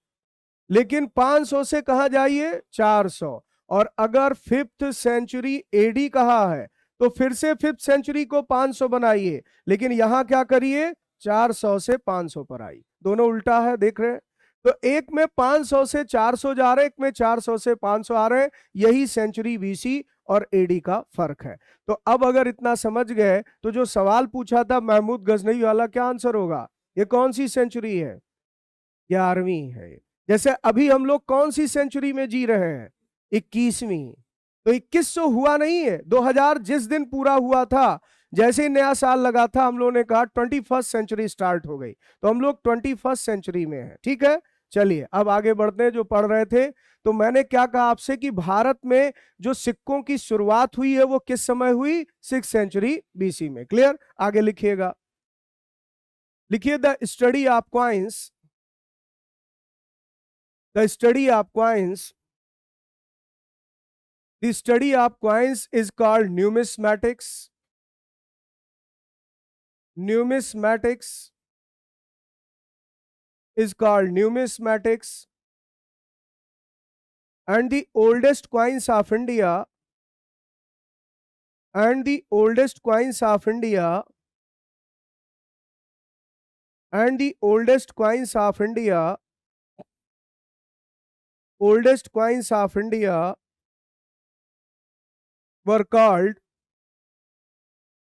लेकिन 500 से कहां जाइए? 400। और अगर 5th सेंचुरी एडी कहा है तो फिर से 5th सेंचुरी को 500 बनाइए, लेकिन यहां क्या करिए? 400 से 500 पर आई। दोनों उल्टा है, देख रहे हैं? तो एक में 500 से 400 जा रहे हैं, एक में 400 से 500 आ रहे हैं। यही सेंचुरी बीसी और एडी का फर्क है। तो अब अगर इतना समझ गए तो जो सवाल पूछा था महमूद गजनवी वाला, क्या आंसर होगा? ये कौन सी सेंचुरी है? 11वीं है। जैसे अभी हम लोग कौन सी सेंचुरी में जी रहे हैं? 21वीं। तो 2100 हुआ नहीं है, 2000 जिस दिन पूरा हुआ था, जैसे ही नया साल लगा था हम लोगों ने कहा 21st सेंचुरी स्टार्ट हो गई। तो हम लोग 21st सेंचुरी में है। ठीक है, चलिए अब आगे बढ़ते हैं। जो पढ़ रहे थे, तो मैंने क्या कहा आपसे कि भारत में जो सिक्कों की शुरुआत हुई है वो किस समय हुई? 6th सेंचुरी बीसी में। क्लियर? आगे लिखिएगा, लिखिए the study of coins, the study of coins, the study of coins is called numismatics. Numismatics is called numismatics, and the oldest coins of India and the oldest coins of India and the oldest coins of India oldest coins of India were called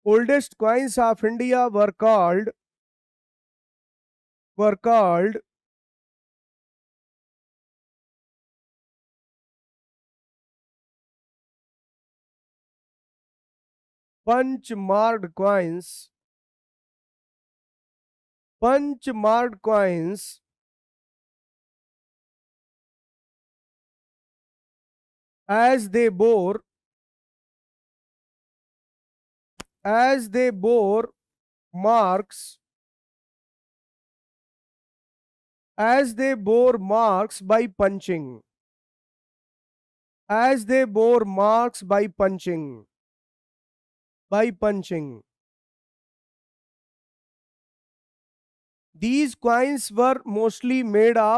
oldest coins of India were called punch-marked coins. Punch-marked coins as they bore marks by punching by punching. These coins were mostly made of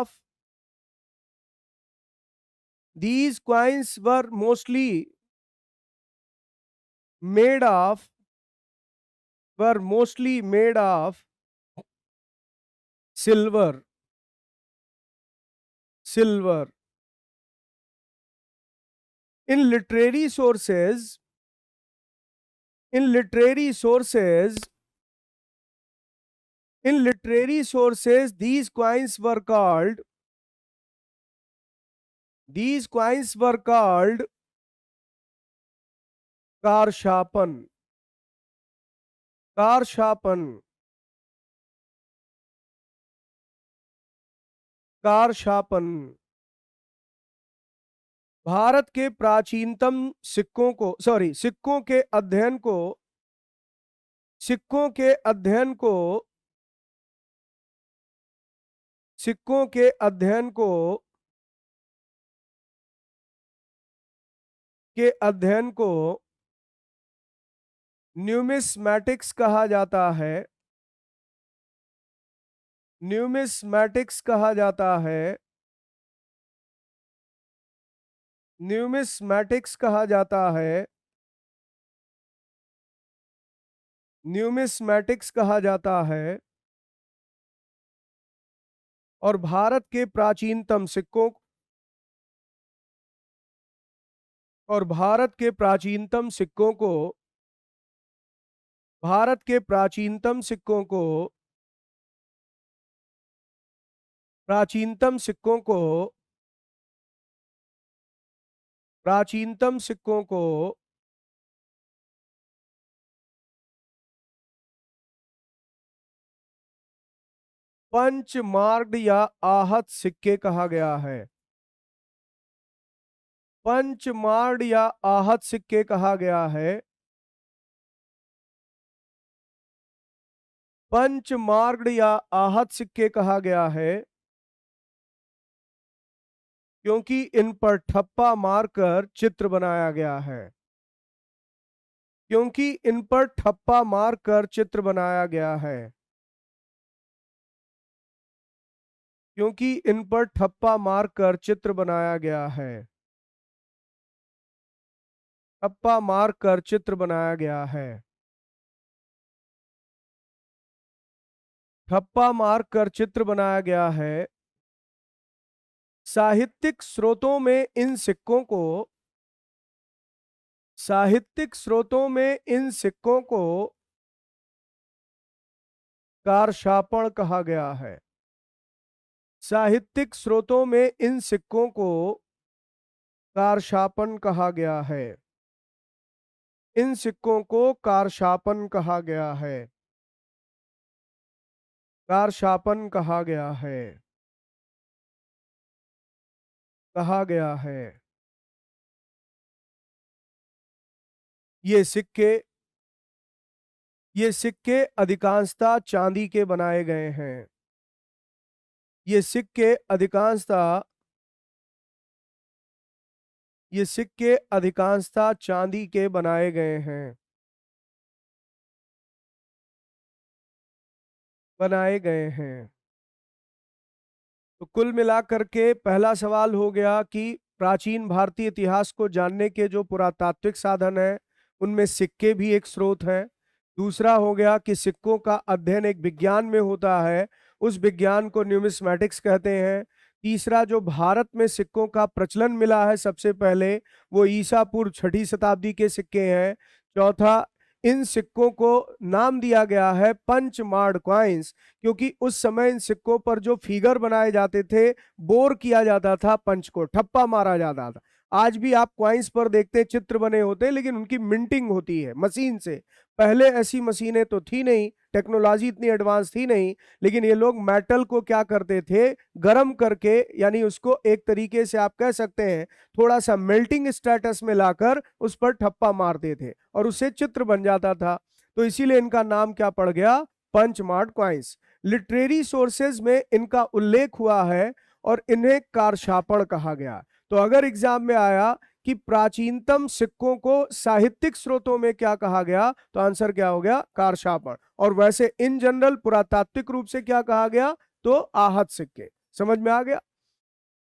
silver. In literary sources, these coins were called karshapan. Bharat के प्राचीनतम सिक्कों को सिक्कों के अध्ययन को numismatics कहा जाता है। न्यूमिस्मैटिक्स कहा जाता है और भारत के प्राचीनतम सिक्कों को पंच मार्क्ड या आहत सिक्के कहा गया है। पंच मार्क्ड या आहत सिक्के कहा गया है। पंच मार्क्ड या आहत सिक्के कहा गया है क्योंकि इन पर ठप्पा मारकर चित्र बनाया गया है। क्योंकि इन पर ठप्पा मारकर चित्र बनाया गया है। क्योंकि इन पर ठप्पा मारकर चित्र बनाया गया है। ठप्पा मारकर चित्र बनाया गया है। ठप्पा मारकर चित्र बनाया गया है। साहित्यिक स्रोतों में इन सिक्कों को कारशापण कहा गया है। साहित्यिक स्रोतों में इन सिक्कों को कारशापन कहा गया है। इन सिक्कों को कारशापन कहा गया है। कारशापन कहा गया है। कहा गया है। ये सिक्के अधिकांशतः चांदी के बनाए गए हैं। ये सिक्के अधिकांशतः चांदी के बनाए गए हैं। तो कुल मिलाकर के पहला सवाल हो गया कि प्राचीन भारतीय इतिहास को जानने के जो पुरातात्विक साधन है उनमें सिक्के भी एक स्रोत है। दूसरा हो गया कि सिक्कों का अध्ययन एक विज्ञान में होता है, उस विज्ञान को न्यूमिस्मैटिक्स कहते हैं। तीसरा, जो भारत में सिक्कों का प्रचलन मिला है सबसे पहले, वो ईसा पूर्व 6ठी शताब्दी के सिक्के हैं। चौथा, इन सिक्कों को नाम दिया गया है पंचमार्ड कॉइन्स, क्योंकि उस समय इन सिक्कों पर जो फिगर बनाए जाते थे, बोर किया जाता था, पंच को ठप्पा मारा जाता था। आज भी आप कॉइन्स पर देखते हैं चित्र बने होते हैं, लेकिन उनकी मिंटिंग होती है मशीन से। पहले ऐसी मशीनें तो थी नहीं, टेक्नोलॉजी इतनी एडवांस थी नहीं, लेकिन ये लोग मेटल को क्या करते थे, गर्म करके, यानी उसको एक तरीके से आप कह सकते हैं थोड़ा सा मेल्टिंग स्टेटस में लाकर उस पर ठप्पा मारते थे और उससे चित्र बन जाता था। तो इसीलिए इनका नाम क्या पड़ गया, पंचमार्ड कॉइन्स। लिटरेरी सोर्सेज में इनका उल्लेख हुआ है और इन्हें कारशापण कहा गया। तो अगर एग्जाम में आया कि प्राचीनतम सिक्कों को साहित्यिक स्रोतों में क्या कहा गया, तो आंसर क्या हो गया, कारशापण। और वैसे इन जनरल पुरातात्विक रूप से क्या कहा गया, तो आहत सिक्के। समझ में आ गया।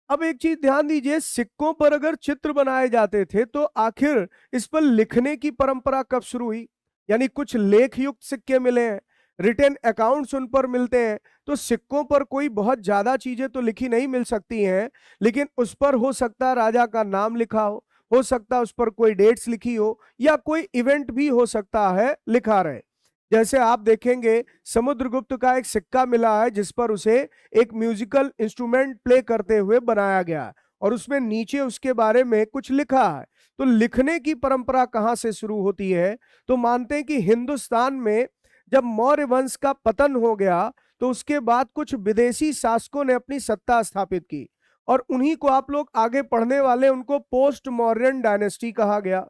अब एक चीज ध्यान दीजिए, सिक्कों पर अगर चित्र बनाए जाते थे तो आखिर इस पर लिखने की परंपरा कब शुरू हुई। यानी कुछ लेख युक्त सिक्के मिले हैं, रिटन अकाउंट्स उन पर मिलते हैं, तो सिक्कों पर कोई बहुत ज्यादा चीजें तो लिखी नहीं मिल सकती हैं, लेकिन उस पर हो सकता है राजा का नाम लिखा हो सकता है उस पर कोई डेट्स लिखी हो, या कोई इवेंट भी हो सकता है लिखा रहे। जैसे आप देखेंगे समुद्रगुप्त का एक सिक्का मिला है जिस पर उसे एक म्यूजिकल इंस्ट्रूमेंट प्ले करते हुए बनाया गया है और उसमें नीचे उसके बारे में कुछ लिखा है। तो लिखने की परंपरा कहां से शुरू होती है, तो मानते हैं कि हिंदुस्तान में जब मौर्य वंश का पतन हो गया तो उसके बाद कुछ विदेशी शासकों ने अपनी सत्ता स्थापित की, और उन्हीं को आप लोग आगे पढ़ने वाले, उनको पोस्ट मॉर्यन डायनेस्टी कहा गया।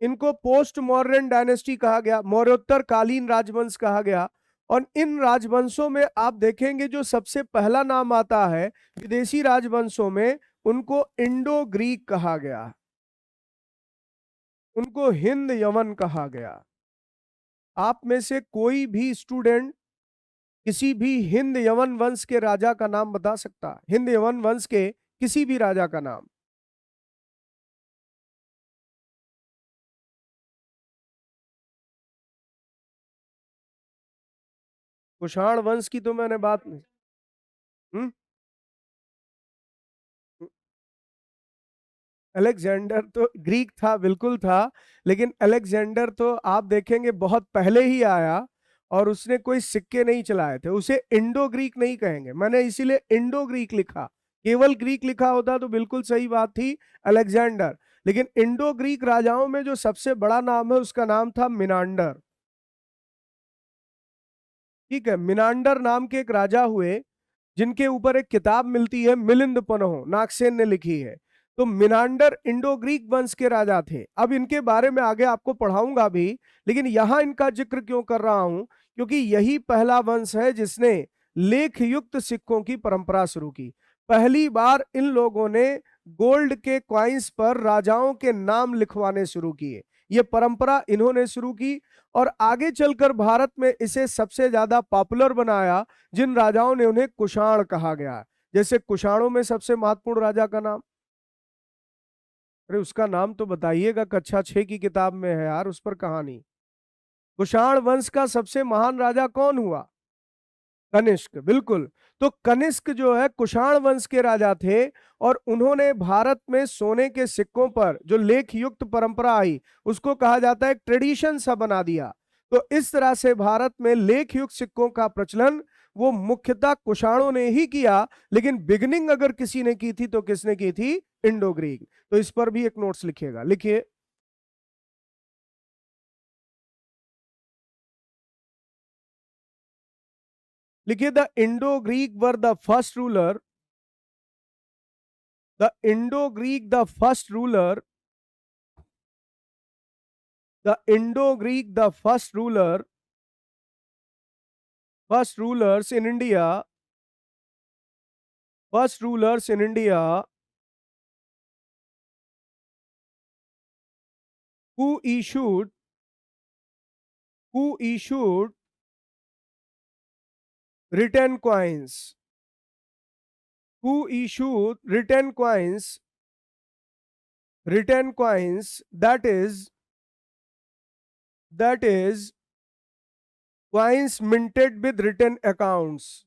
इनको पोस्ट मॉडर्न डायनेस्टी कहा गया, मौर्योत्तर कालीन राजवंश कहा गया। और इन राजवंशों में आप देखेंगे जो सबसे पहला नाम आता है विदेशी राजवंशों में, उनको इंडो ग्रीक कहा गया, उनको हिंद यवन कहा गया। आप में से कोई भी स्टूडेंट किसी भी हिंद यवन वंश के राजा का नाम बता सकता है, हिंद यवन वंश के किसी भी राजा का नाम। कुषाण वंश की तो मैंने बात नहीं। हम्म। अलेक्जेंडर तो ग्रीक था, बिल्कुल था, लेकिन अलेक्जेंडर तो आप देखेंगे बहुत पहले ही आया और उसने कोई सिक्के नहीं चलाए थे। उसे इंडो ग्रीक नहीं कहेंगे, मैंने इसीलिए इंडो ग्रीक लिखा। केवल ग्रीक लिखा होता तो बिल्कुल सही बात थी, अलेक्जेंडर। लेकिन इंडो ग्रीक राजाओं में जो सबसे बड़ा नाम है उसका नाम था मिनांडर। ठीक है, मिनांडर नाम के एक राजा हुए जिनके ऊपर एक किताब मिलती है, मिलिंद पन्हो, नागसेन ने लिखी है। तो मिनांडर इंडो ग्रीक वंश के राजा थे। अब इनके बारे में आगे आपको पढ़ाऊंगा भी, लेकिन यहां इनका जिक्र क्यों कर रहा हूं, क्योंकि यही पहला वंश है जिसने लेख युक्त सिक्कों की परंपरा शुरू की। पहली बार इन लोगों ने गोल्ड के क्वाइंस पर राजाओं के नाम लिखवाने शुरू किए। ये परंपरा इन्होंने शुरू की और आगे चलकर भारत में इसे सबसे ज्यादा पॉपुलर बनाया जिन राजाओं ने, उन्हें कुषाण कहा गया। जैसे कुषाणों में सबसे महत्वपूर्ण राजा का नाम, अरे उसका नाम तो बताइएगा, कक्षा 6 की किताब में है यार उस पर कहानी। कुषाण वंश का सबसे महान राजा कौन हुआ, कनिष्क, बिल्कुल। तो कनिष्क जो है कुषाण वंश के राजा थे और उन्होंने भारत में सोने के सिक्कों पर जो लेख युक्त परंपरा आई उसको कहा जाता है एक ट्रेडिशन सा बना दिया। तो इस तरह से भारत में लेख युक्त सिक्कों का प्रचलन वो मुख्यतः कुषाणों ने ही किया, लेकिन बिगनिंग अगर किसी ने की थी तो किसने की थी, इंडो ग्रीक। तो इस पर भी एक नोट्स लिखिएगा, लिखिए। लिखिए, the Indo Greek were the first ruler, the Indo Greek the first ruler, the Indo-Greek, the first rulers in India, first rulers in India who issued, who issued written coins, who issued written coins, that is coins minted with written accounts,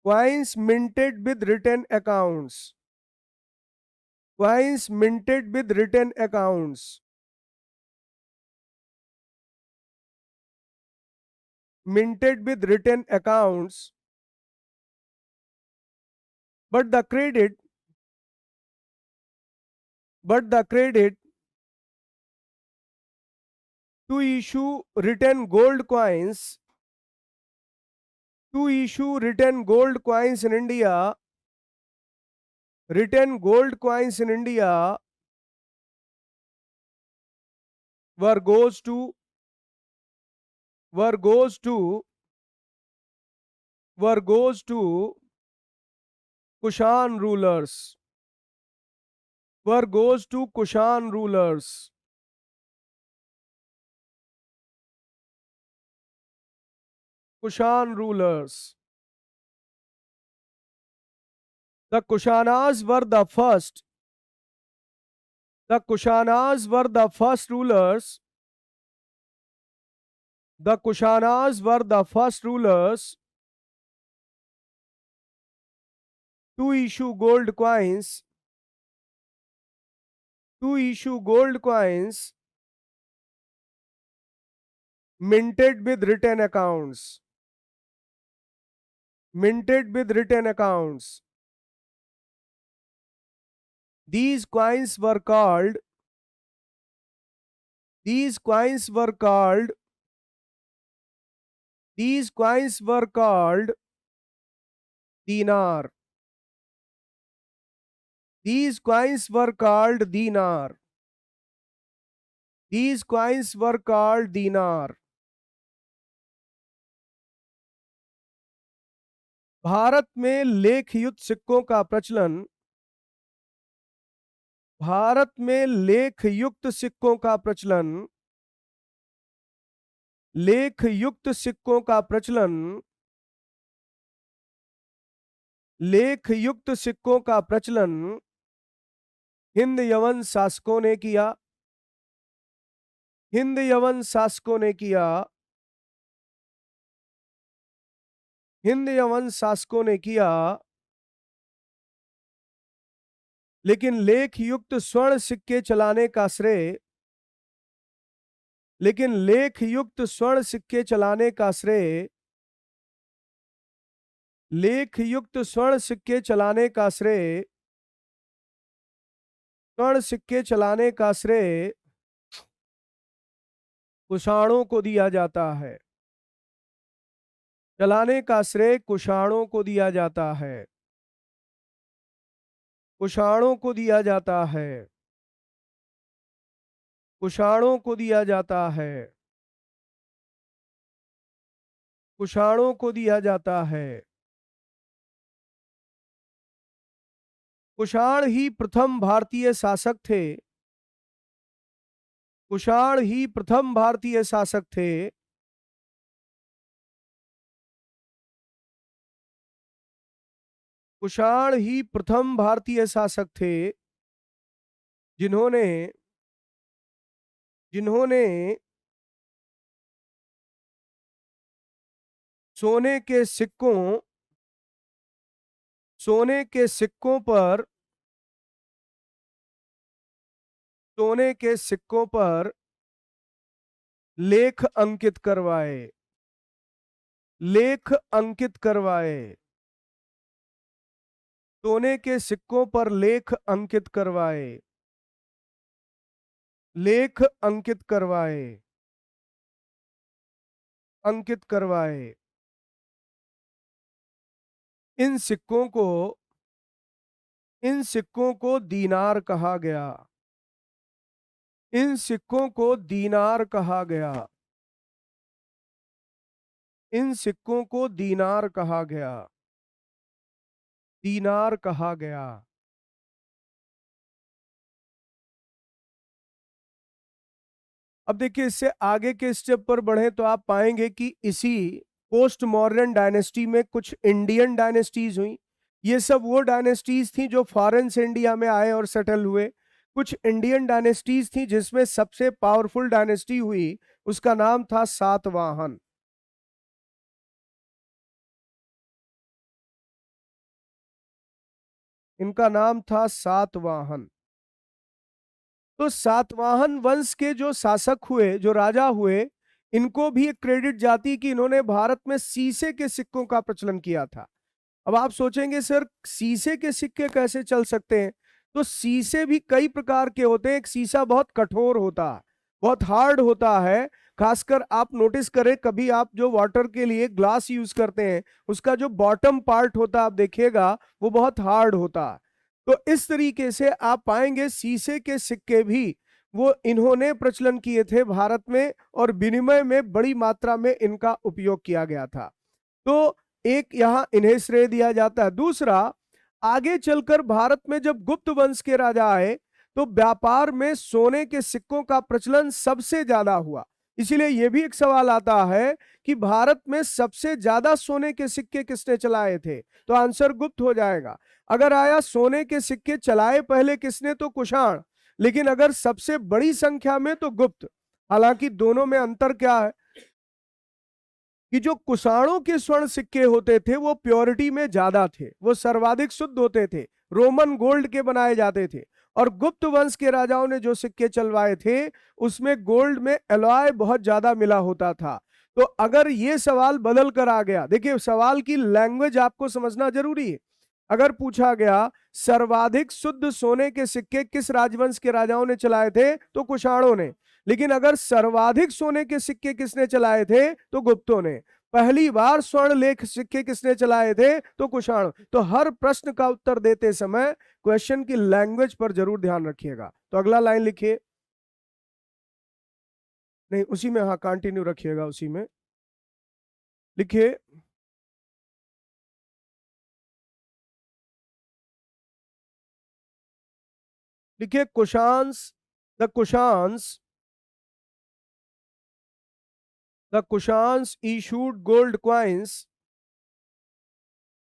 coins minted with written accounts, coins minted with written accounts, minted with written accounts, but the credit to issue written gold coins, to issue written gold coins in India, written gold coins in India were goes to Kushan rulers, were goes to Kushan rulers, Kushan rulers. The Kushanas were the first. The Kushanas were the first rulers. The Kushanas were the first rulers to issue gold coins, to issue gold coins minted with written accounts, minted with written accounts. These coins were called, these coins were called, these coins were called dinar. These coins were called dinar. These coins were called dinar. Bharat में लेखयुक्त सिक्कों का प्रचलन, भारत में लेखयुक्त सिक्कों का प्रचलन, लेखयुक्त सिक्कों का प्रचलन, लेखयुक्त सिक्कों का प्रचलन हिंद यवन शासकों ने किया, हिंद यवन शासकों ने किया, हिंद यवन शासकों ने किया। लेकिन लेखयुक्त स्वर्ण सिक्के चलाने का श्रेय, लेकिन लेखयुक्त स्वर्ण सिक्के चलाने का श्रेय, लेखयुक्त स्वर्ण सिक्के चलाने का श्रेय, स्वर्ण सिक्के चलाने का श्रेय कुषाणों को दिया जाता है। चलाने का श्रेय कुषाणों को दिया जाता है, कुषाणों को दिया जाता है, कुषाणों को दिया जाता है, कुषाणों को दिया जाता है। कुषाण ही प्रथम भारतीय शासक थे, कुषाण ही प्रथम भारतीय शासक थे कुषाण ही प्रथम भारतीय शासक थे जिन्होंने जिन्होंने सोने के सिक्कों, सोने के सिक्कों पर, सोने के सिक्कों पर लेख अंकित करवाए, लेख अंकित करवाए, सोने के सिक्कों पर लेख अंकित करवाए, लेख अंकित करवाए, अंकित करवाए। इन सिक्कों को, इन सिक्कों को दीनार कहा गया, इन सिक्कों को दीनार कहा गया, इन सिक्कों को दीनार कहा गया, दीनार कहा गया। अब देखिए, इससे आगे के स्टेप पर बढ़े तो आप पाएंगे कि इसी पोस्ट मॉडर्न डायनेस्टी में कुछ इंडियन डायनेस्टीज हुई। ये सब वो डायनेस्टीज थी जो फॉरेन से इंडिया में आए और सेटल हुए। कुछ इंडियन डायनेस्टीज थी जिसमें सबसे पावरफुल डायनेस्टी हुई, उसका नाम था सातवाहन। इनका नाम था सातवाहन। तो सातवाहन वंश के जो शासक हुए, जो राजा हुए, इनको भी एक क्रेडिट जाती कि इन्होंने भारत में शीशे के सिक्कों का प्रचलन किया था। अब आप सोचेंगे सर, शीशे के सिक्के कैसे चल सकते हैं? तो शीशे भी कई प्रकार के होते हैं। एक शीशा बहुत कठोर होता है, बहुत हार्ड होता है। खासकर आप नोटिस करें, कभी आप जो वाटर के लिए ग्लास यूज करते हैं, उसका जो बॉटम पार्ट होता है आप देखिएगा, वो बहुत हार्ड होता है। तो इस तरीके से आप पाएंगे शीशे के सिक्के भी वो इन्होंने प्रचलन किए थे भारत में, और विनिमय में बड़ी मात्रा में इनका उपयोग किया गया था। तो एक यहां इन्हें श्रेय दिया जाता है। दूसरा, आगे चलकर भारत में जब गुप्त वंश के राजा आए तो व्यापार में सोने के सिक्कों का प्रचलन सबसे ज्यादा हुआ। इसीलिए यह भी एक सवाल आता है कि भारत में सबसे ज्यादा सोने के सिक्के किसने चलाए थे? तो आंसर गुप्त हो जाएगा। अगर आया सोने के सिक्के चलाए पहले किसने, तो कुषाण। लेकिन अगर सबसे बड़ी संख्या में, तो गुप्त। हालांकि दोनों में अंतर क्या है कि जो कुषाणों के स्वर्ण सिक्के होते थे वो प्योरिटी में ज्यादा थे, वो सर्वाधिक शुद्ध होते थे, रोमन गोल्ड के बनाए जाते थे। और गुप्त वंश के राजाओं ने जो सिक्के चलवाए थे उसमें गोल्ड में एलॉय बहुत ज्यादा मिला होता था। तो अगर ये सवाल बदल कर आ गया, देखिए सवाल की लैंग्वेज आपको समझना जरूरी है। अगर पूछा गया सर्वाधिक शुद्ध सोने के सिक्के किस राजवंश के राजाओं ने चलाए थे, तो कुषाणों ने। लेकिन अगर सर्वाधिक सोने के सिक्के किसने चलाए थे, तो गुप्तों ने। पहली बार स्वर्ण लेख सिक्के किसने चलाए थे, तो कुषाण। तो हर प्रश्न का उत्तर देते समय क्वेश्चन की लैंग्वेज पर जरूर ध्यान रखिएगा। तो अगला लाइन लिखिए। नहीं, उसी में, हाँ कंटिन्यू रखिएगा, उसी में लिखिए। लिखिए Kushans, the Kushans, the Kushans issued gold coins.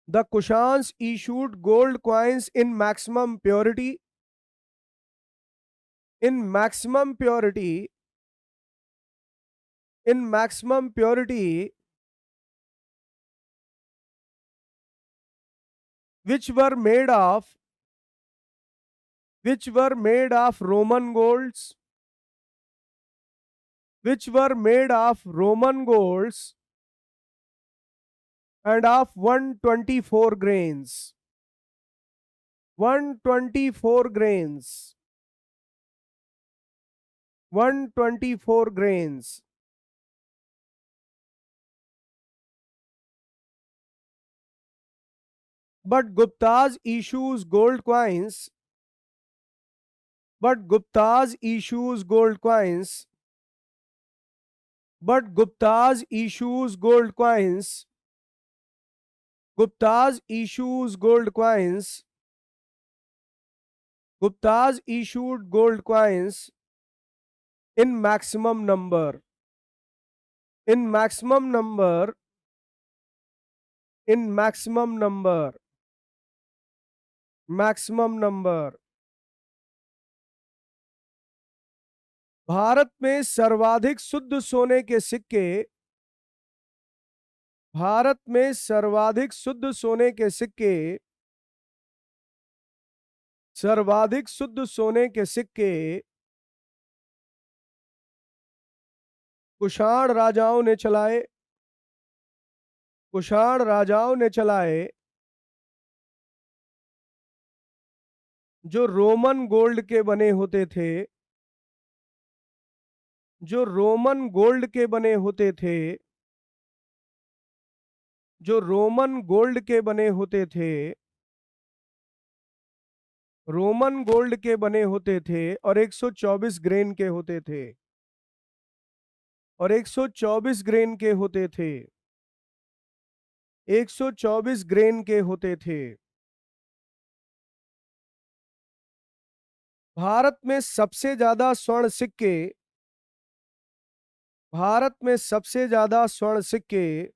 The Kushans issued gold coins in maximum purity. In maximum purity. In maximum purity, which were made of, which were made of Roman golds, which were made of Roman golds and of 124 grains. 124 grains. 124 grains. But Gupta's issues gold coins. But Gupta's issues gold coins. But Gupta's issues gold coins. Gupta's issues gold coins. Gupta's issued gold coins in maximum number. In maximum number. In maximum number. Maximum number. Bharat में सर्वाधिक शुद्ध सोने के सिक्के, भारत में सर्वाधिक शुद्ध सोने के सिक्के, सर्वाधिक शुद्ध सोने के सिक्के कुषाण राजाओं ने चलाए। कुषाण राजाओं ने चलाए, जो रोमन गोल्ड के बने होते थे, जो रोमन गोल्ड के बने होते थे, जो रोमन गोल्ड के बने होते थे, रोमन गोल्ड के बने होते थे और 124 ग्रेन के होते थे, और 124 ग्रेन के होते थे, 124 ग्रेन के होते थे। भारत में सबसे ज्यादा स्वर्ण सिक्के भारत में सबसे ज्यादा स्वर्ण सिक्के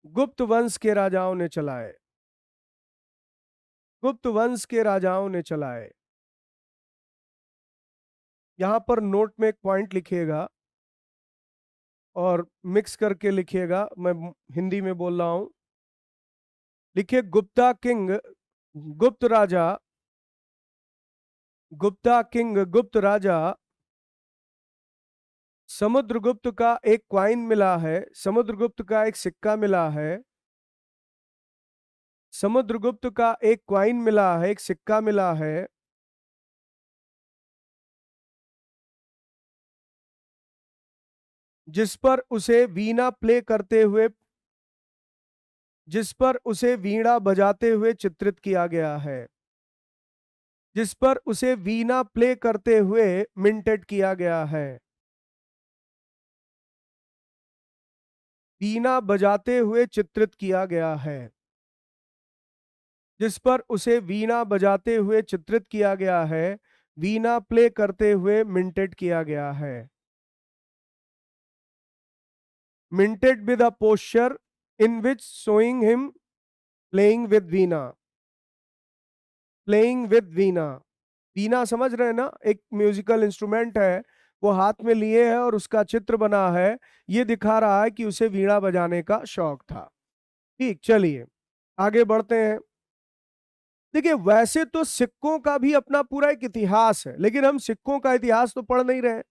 गुप्त वंश के राजाओं ने चलाए। गुप्त वंश के राजाओं ने चलाए। यहां पर नोट में एक पॉइंट लिखिएगा और मिक्स करके लिखिएगा, मैं हिंदी में बोल रहा हूं। लिखिए गुप्ता किंग, गुप्त राजा, गुप्ता किंग, गुप्त राजा। समुद्रगुप्त का एक क्वाइन मिला है, समुद्रगुप्त का एक सिक्का मिला है, समुद्रगुप्त का एक क्वाइन मिला है, एक सिक्का मिला है, जिस पर उसे वीणा प्ले करते हुए, जिस पर उसे वीणा बजाते हुए चित्रित किया गया है, जिस पर उसे वीणा प्ले करते हुए मिंटेड किया गया है। वीणा बजाते हुए चित्रित किया गया है, जिस पर उसे वीणा बजाते हुए चित्रित किया गया है, वीणा प्ले करते हुए मिंटेड किया गया है। minted with a posture in which showing him playing with veena, playing with veena. वीणा समझ रहे हैं ना, एक म्यूजिकल इंस्ट्रूमेंट है, वो हाथ में लिए है और उसका चित्र बना है। ये दिखा रहा है कि उसे वीणा बजाने का शौक था। ठीक, चलिए आगे बढ़ते हैं। देखिए वैसे तो सिक्कों का भी अपना पूरा एक इतिहास है, लेकिन हम सिक्कों का इतिहास तो पढ़ नहीं रहे।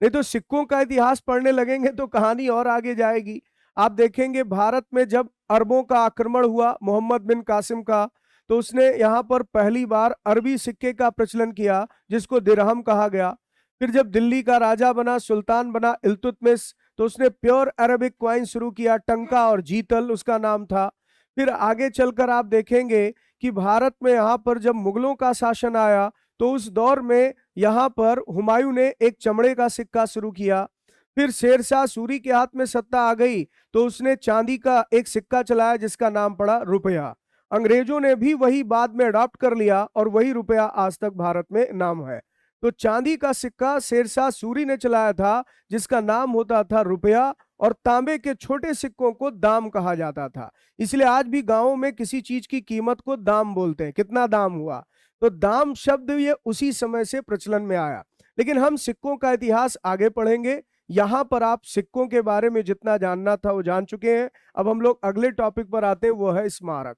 नहीं तो सिक्कों का इतिहास पढ़ने लगेंगे तो कहानी और आगे जाएगी। आप देखेंगे भारत में जब अरबों का आक्रमण हुआ मोहम्मद बिन कासिम का, तो उसने यहाँ पर पहली बार अरबी सिक्के का प्रचलन किया, जिसको दिरहम कहा गया। फिर जब दिल्ली का राजा बना, सुल्तान बना इल्तुतमिश, तो उसने प्योर अरबिक क्वाइन शुरू किया, टंका और जीतल उसका नाम था। फिर आगे चलकर आप देखेंगे कि भारत में यहाँ पर जब मुगलों का शासन आया, तो उस दौर में यहाँ पर हुमायूं ने एक चमड़े का सिक्का शुरू किया। फिर शेरशाह सूरी के हाथ में सत्ता आ गई, तो उसने चांदी का एक सिक्का चलाया जिसका नाम पड़ा रुपया। अंग्रेजों ने भी वही बाद में अडॉप्ट कर लिया और वही रुपया आज तक भारत में नाम है। तो चांदी का सिक्का शेरशाह सूरी ने चलाया था, जिसका नाम होता था रुपया, और तांबे के छोटे सिक्कों को दाम कहा जाता था। इसलिए आज भी गांवों में किसी चीज की कीमत को दाम बोलते हैं, कितना दाम हुआ। तो दाम शब्द ये उसी समय से प्रचलन में आया। लेकिन हम सिक्कों का इतिहास आगे पढ़ेंगे। यहां पर आप सिक्कों के बारे में जितना जानना था वो जान चुके हैं। अब हम लोग अगले टॉपिक पर आते हैं, वो है स्मारक।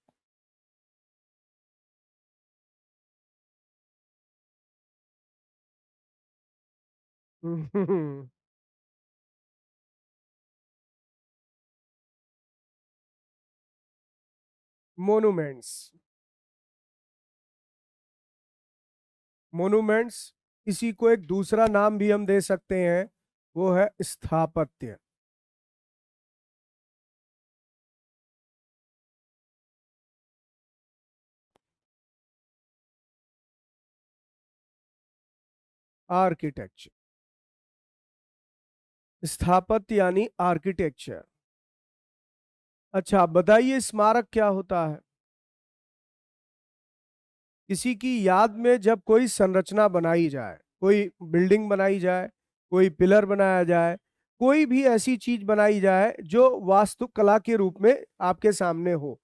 मोनूमेंट्स। मोनूमेंट्स, इसी को एक दूसरा नाम भी हम दे सकते हैं, वो है स्थापत्य। आर्किटेक्चर। स्थापत्य यानी आर्किटेक्चर। अच्छा बताइए, स्मारक क्या होता है? किसी की याद में जब कोई संरचना बनाई जाए, कोई बिल्डिंग बनाई जाए, कोई पिलर बनाया जाए, कोई भी ऐसी चीज बनाई जाए जो वास्तुकला के रूप में आपके सामने हो,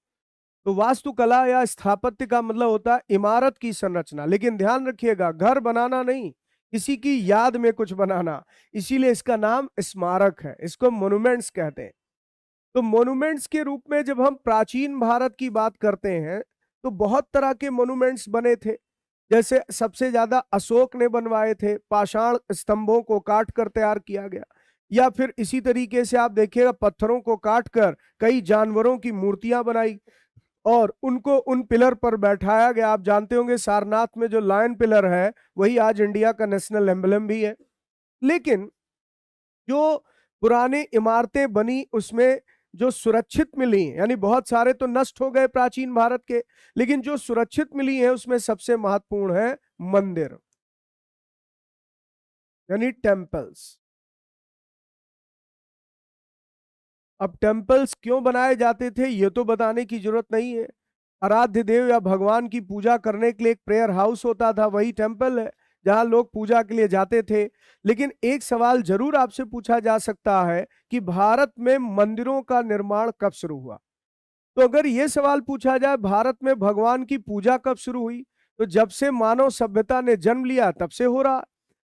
तो वास्तुकला या स्थापत्य का मतलब होता है इमारत की संरचना। लेकिन ध्यान रखिएगा, घर बनाना नहीं, किसी की याद में कुछ बनाना। इसीलिए इसका नाम स्मारक है, इसको मोन्यूमेंट्स कहते हैं। तो मोन्यूमेंट्स के रूप में जब हम प्राचीन भारत की बात करते हैं, तो बहुत तरह के मोन्यूमेंट्स बने थे। जैसे सबसे ज्यादा अशोक ने बनवाए थे, पाषाण स्तंभों को काट कर तैयार किया गया। या फिर इसी तरीके से आप देखिएगा, पत्थरों को काट कर कई जानवरों की मूर्तियां बनाई और उनको उन पिलर पर बैठाया गया। आप जानते होंगे सारनाथ में जो लायन पिलर है, वही आज इंडिया का नेशनल एम्बलम भी है। लेकिन जो पुरानी इमारतें बनी, उसमें जो सुरक्षित मिली, यानी बहुत सारे तो नष्ट हो गए प्राचीन भारत के, लेकिन जो सुरक्षित मिली है उसमें सबसे महत्वपूर्ण है मंदिर, यानी टेम्पल्स। अब टेम्पल्स क्यों बनाए जाते थे ये तो बताने की जरूरत नहीं है। आराध्य देव या भगवान की पूजा करने के लिए एक प्रेयर हाउस होता था, वही टेम्पल है जहां लोग पूजा के लिए जाते थे। लेकिन एक सवाल जरूर आपसे पूछा जा सकता है कि भारत में मंदिरों का निर्माण कब शुरू हुआ। तो अगर ये सवाल पूछा जाए भारत में भगवान की पूजा कब शुरू हुई, तो जब से मानव सभ्यता ने जन्म लिया तब से हो रहा।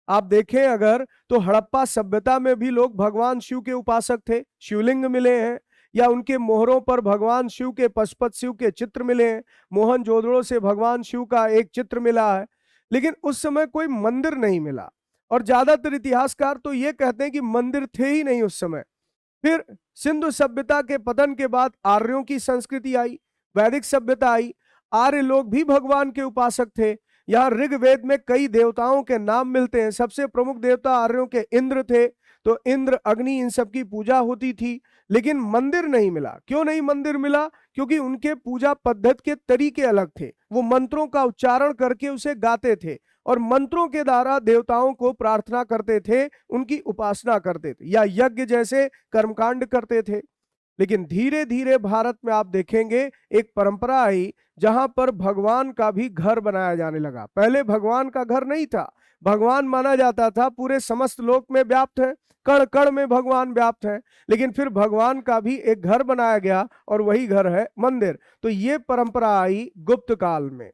आप देखें अगर तो हड़प्पा सभ्यता में भी लोग भगवान शिव के उपासक थे, शिवलिंग मिले हैं, या उनके मोहरों पर भगवान शिव के पशुपत शिव के चित्र मिले हैं। मोहनजोदड़ो से भगवान शिव का एक चित्र मिला है, लेकिन उस समय कोई मंदिर नहीं मिला। और ज्यादातर इतिहासकार तो ये कहते हैं कि मंदिर थे ही नहीं उस समय। फिर सिंधु सभ्यता के पतन के बाद आर्यों की संस्कृति आई, वैदिक सभ्यता आई। आर्य लोग भी भगवान के उपासक थे। यहाँ ऋग्वेद में कई देवताओं के नाम मिलते हैं। सबसे प्रमुख देवता आर्यों के इंद्र थे, तो इंद्र अग्नि इन सब की पूजा होती थी। लेकिन मंदिर नहीं मिला। क्यों नहीं मंदिर मिला? क्योंकि उनके पूजा पद्धति के तरीके अलग थे। वो मंत्रों का उच्चारण करके उसे गाते थे और मंत्रों के द्वारा देवताओं को प्रार्थना करते थे, उनकी उपासना करते थे, या यज्ञ जैसे कर्मकांड करते थे। लेकिन धीरे धीरे भारत में आप देखेंगे एक परंपरा आई जहां पर भगवान का भी घर बनाया जाने लगा। पहले भगवान का घर नहीं था। भगवान माना जाता था पूरे समस्त लोक में व्याप्त है, कण कण में भगवान व्याप्त है। लेकिन फिर भगवान का भी एक घर बनाया गया और वही घर है मंदिर। तो ये परंपरा आई गुप्त काल में।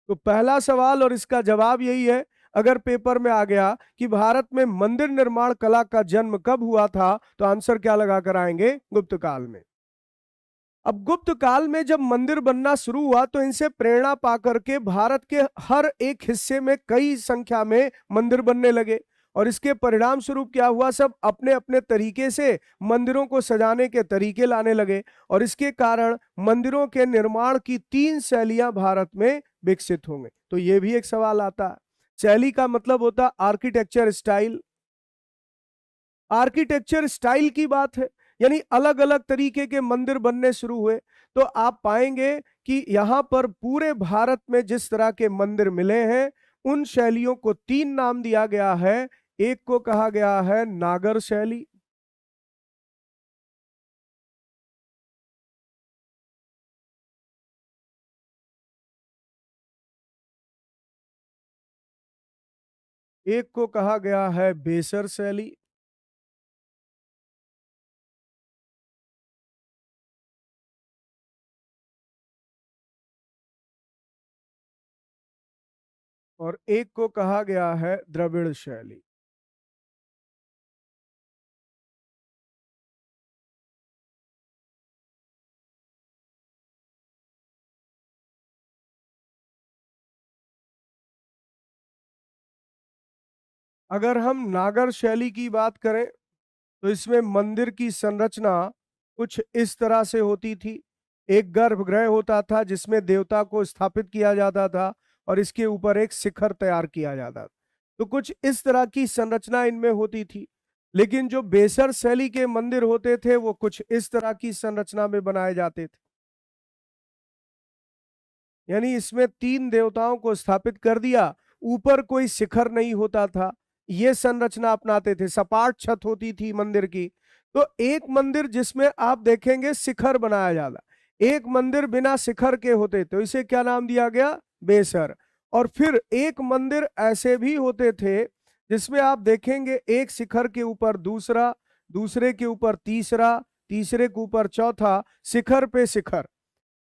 तो पहला सवाल और इसका जवाब यही है, अगर पेपर में आ गया कि भारत में मंदिर निर्माण कला का जन्म कब हुआ था, तो आंसर क्या लगा कर आएंगे? गुप्त काल में। अब गुप्त काल में जब मंदिर बनना शुरू हुआ तो इनसे प्रेरणा पाकर के भारत के हर एक हिस्से में कई संख्या में मंदिर बनने लगे। और इसके परिणाम स्वरूप क्या हुआ, सब अपने अपने तरीके से मंदिरों को सजाने के तरीके लाने लगे। और इसके कारण मंदिरों के निर्माण की 3 शैलियां भारत में विकसित होंगे। तो ये भी एक सवाल आता है। शैली का मतलब होता आर्किटेक्चर स्टाइल। आर्किटेक्चर स्टाइल की बात है, यानी अलग अलग तरीके के मंदिर बनने शुरू हुए। तो आप पाएंगे कि यहां पर पूरे भारत में जिस तरह के मंदिर मिले हैं, उन शैलियों को 3 नाम दिया गया है। एक को कहा गया है नागर शैली, एक को कहा गया है बेसर शैली, और एक को कहा गया है द्रविड़ शैली। अगर हम नागर शैली की बात करें तो इसमें मंदिर की संरचना कुछ इस तरह से होती थी। एक गर्भगृह होता था जिसमें देवता को स्थापित किया जाता था और इसके ऊपर एक शिखर तैयार किया जाता था। तो कुछ इस तरह की संरचना इनमें होती थी। लेकिन जो बेसर शैली के मंदिर होते थे वो कुछ इस तरह की संरचना में बनाए जाते थे। यानी इसमें 3 देवताओं को स्थापित कर दिया, ऊपर कोई शिखर नहीं होता था। ये संरचना अपनाते थे, सपाट छत होती थी मंदिर की। तो एक मंदिर जिसमें आप देखेंगे शिखर बनाया जाता, एक मंदिर बिना शिखर के होते, तो इसे क्या नाम दिया गया? बेसर। और फिर एक मंदिर ऐसे भी होते थे जिसमें आप देखेंगे एक शिखर के ऊपर दूसरा, दूसरे के ऊपर तीसरा, तीसरे के ऊपर चौथा, शिखर पे शिखर।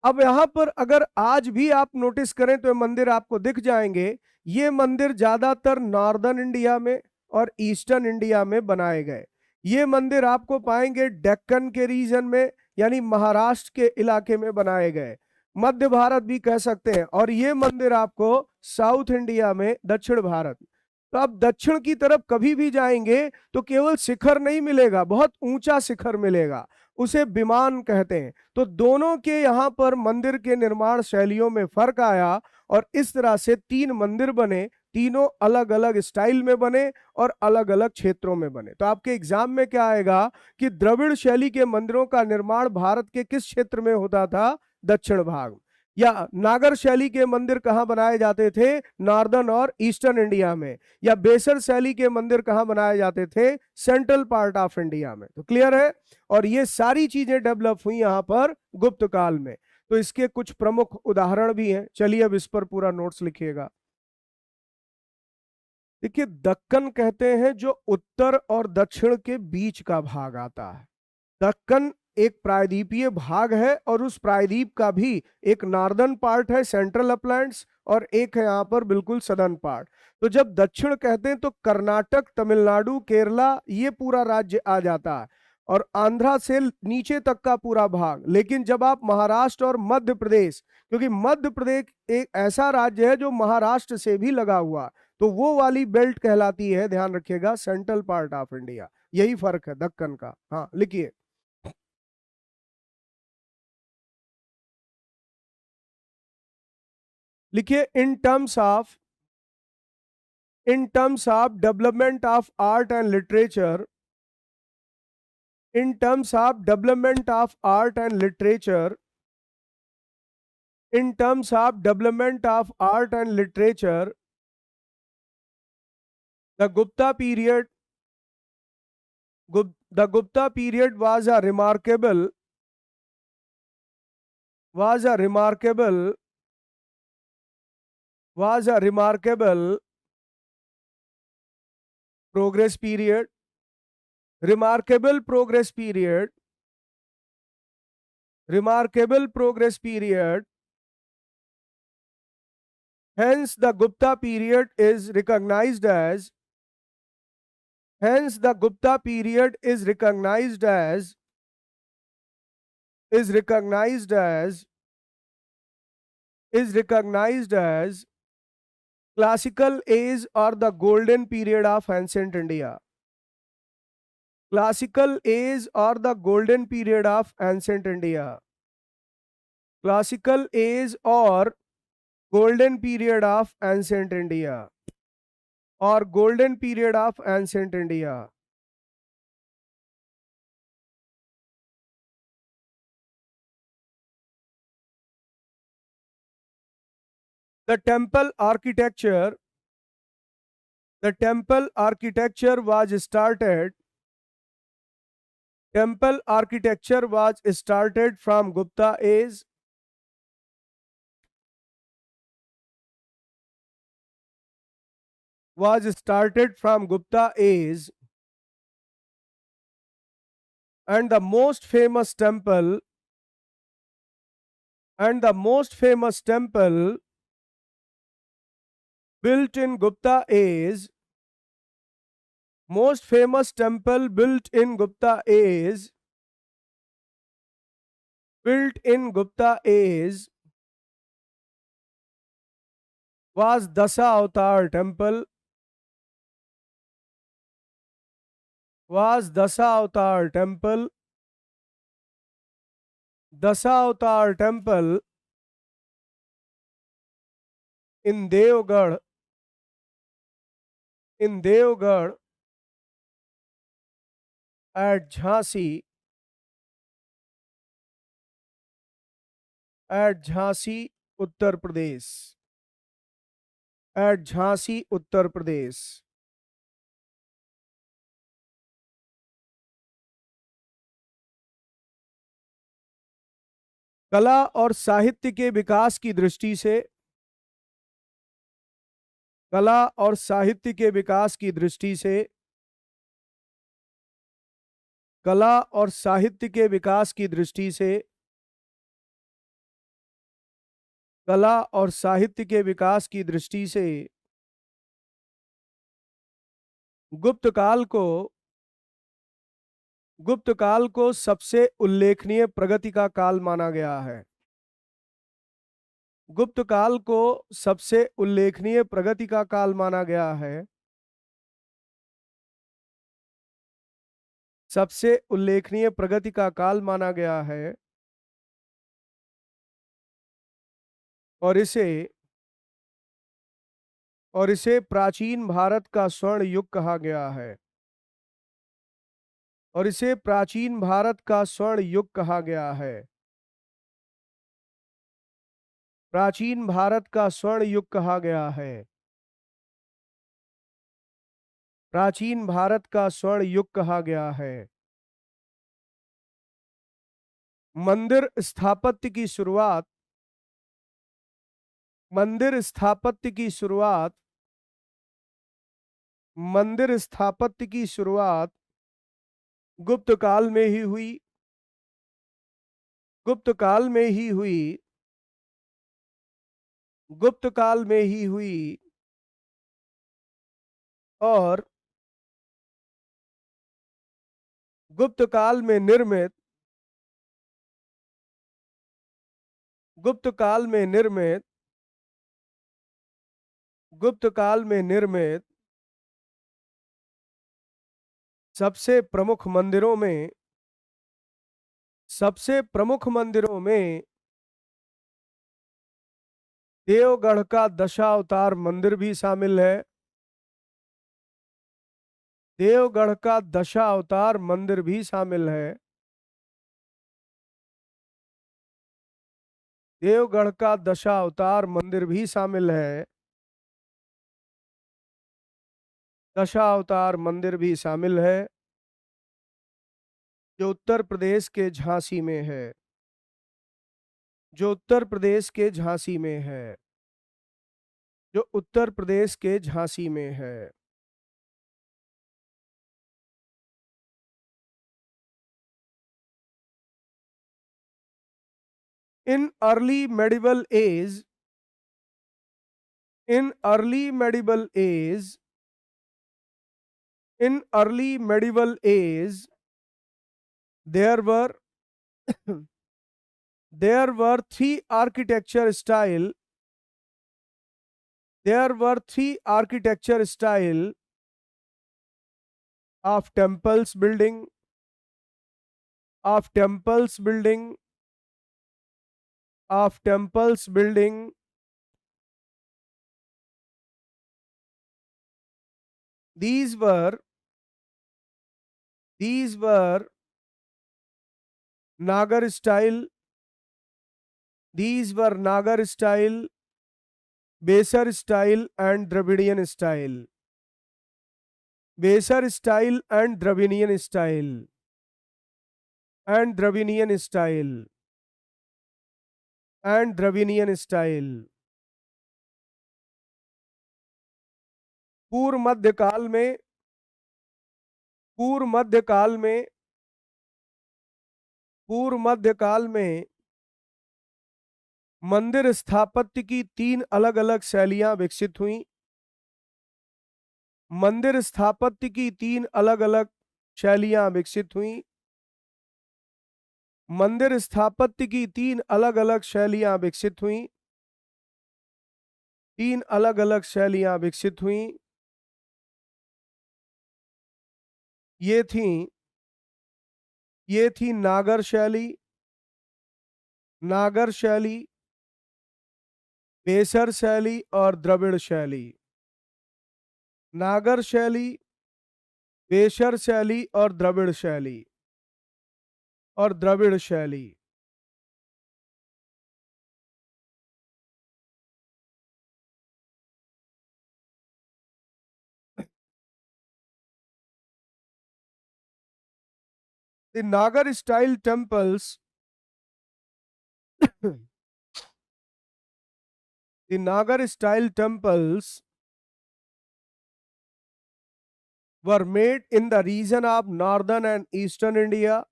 अब यहाँ पर अगर आज भी आप नोटिस करें तो ये मंदिर आपको दिख जाएंगे। ये मंदिर ज्यादातर नॉर्दर्न इंडिया में और ईस्टर्न इंडिया में बनाए गए। ये मंदिर आपको पाएंगे डेक्कन के रीजन में, यानी महाराष्ट्र के इलाके में बनाए गए, मध्य भारत भी कह सकते हैं। और ये मंदिर आपको साउथ इंडिया में, दक्षिण भारत। तो आप दक्षिण की तरफ कभी भी जाएंगे तो केवल शिखर नहीं मिलेगा, बहुत ऊंचा शिखर मिलेगा, उसे विमान कहते हैं। तो दोनों के यहाँ पर मंदिर के निर्माण शैलियों में फर्क आया और इस तरह से 3 मंदिर बने, तीनों अलग अलग स्टाइल में बने और अलग अलग क्षेत्रों में बने। तो आपके एग्जाम में क्या आएगा कि द्रविड़ शैली के मंदिरों का निर्माण भारत के किस क्षेत्र में होता था? दक्षिण भाग। या नागर शैली के मंदिर कहाँ बनाए जाते थे? नॉर्दर्न और ईस्टर्न इंडिया में। या बेसर शैली के मंदिर कहाँ बनाए जाते थे? सेंट्रल पार्ट ऑफ इंडिया में। तो क्लियर है। और ये सारी चीजें डेवलप हुई यहाँ पर गुप्त काल में। तो इसके कुछ प्रमुख उदाहरण भी हैं, चलिए अब इस पर पूरा नोट्स लिखिएगा। देखिए, दक्कन कहते हैं जो उत्तर और दक्षिण के बीच का भाग आता है। दक्कन एक प्रायद्वीपीय भाग है और उस प्रायद्वीप का भी एक नॉर्दर्न पार्ट है, सेंट्रल अपलैंड्स, और एक है यहाँ पर बिल्कुल सदर्न पार्ट। तो जब दक्षिण कहते हैं तो कर्नाटक, तमिलनाडु, केरला, ये पूरा राज्य आ जाता है, और आंध्रा से नीचे तक का पूरा भाग। लेकिन जब आप महाराष्ट्र और मध्य प्रदेश, क्योंकि मध्य प्रदेश एक ऐसा राज्य है जो महाराष्ट्र से भी लगा हुआ, तो वो वाली बेल्ट कहलाती है, ध्यान रखिएगा, सेंट्रल पार्ट ऑफ इंडिया। यही फर्क है दक्कन का। हाँ, लिखिए। लिखिए, in terms of development of art and literature, in terms of development of art and literature, in terms of development of art and literature, the Gupta period, the Gupta period was a remarkable, was a remarkable progress period, remarkable progress period, remarkable progress period. Hence, the Gupta period is recognized as, hence the Gupta period is recognized as, is recognized as, is recognized as classical age or the golden period of ancient India. Classical age or the golden period of ancient India. Classical age or golden period of ancient India. Or golden period of ancient India. The temple architecture, the temple architecture was started, temple architecture was started from Gupta age, was started from Gupta age, and the most famous temple, and the most famous temple built in Gupta age, most famous temple built in Gupta age, built in Gupta age was Dasa Avatar temple, was Dasa Avatar temple, Dasa Avatar temple in Devgarh, in Devgarh at Jhansi, at Jhansi, Uttar Pradesh, at Jhansi, Uttar Pradesh. कला और साहित्य के विकास की दृष्टि से, कला और साहित्य के विकास की दृष्टि से, कला और साहित्य के विकास की दृष्टि से, कला और साहित्य के विकास की दृष्टि से गुप्त काल को, गुप्त काल को सबसे उल्लेखनीय प्रगति का काल माना गया है। गुप्त काल को सबसे उल्लेखनीय प्रगति का काल माना गया है। सबसे उल्लेखनीय प्रगति का काल माना गया है, और इसे प्राचीन भारत का स्वर्ण युग कहा गया है, और इसे प्राचीन भारत का स्वर्ण युग कहा गया है। प्राचीन भारत का स्वर्ण युग कहा गया है। प्राचीन भारत का स्वर्ण युग कहा गया है। मंदिर स्थापत्य की शुरुआत मंदिर स्थापत्य की शुरुआत मंदिर स्थापत्य की शुरुआत गुप्त काल में ही हुई। गुप्त काल में ही हुई। गुप्त काल में ही हुई और गुप्त काल में निर्मित गुप्त काल में निर्मित गुप्त काल में निर्मित सबसे प्रमुख मंदिरों में देवगढ़ का दशावतार मंदिर भी शामिल है। देवगढ़ का दशावतार मंदिर भी शामिल है। देवगढ़ का दशावतार मंदिर भी शामिल है। दशावतार मंदिर भी शामिल है जो उत्तर प्रदेश के झांसी में है। जो उत्तर प्रदेश के झांसी में है। जो उत्तर प्रदेश के झांसी में है। In early medieval age, in early medieval age, in early medieval age, there were there were three architecture style. There were three architecture style of temples building, of temples building, of temples building. These were Nagar style. These were Nagar style, Besar style, and Dravidian style. Besar style and Dravidian style. And Dravidian style. And Dravidian style. पूर्व मध्यकाल में पूर्व मध्यकाल में पूर्व मध्यकाल में मंदिर स्थापत्य की तीन अलग अलग शैलियां विकसित हुई। मंदिर स्थापत्य की तीन अलग अलग शैलियां विकसित हुई। मंदिर स्थापत्य की तीन अलग अलग शैलियां विकसित हुई। तीन अलग अलग शैलियां विकसित हुई। ये थी नागर शैली, बेसर शैली और द्रविड़ शैली। नागर शैली, बेसर शैली और द्रविड़ शैली। The Nagar style temples the Nagar style temples were made in the region of northern and eastern India.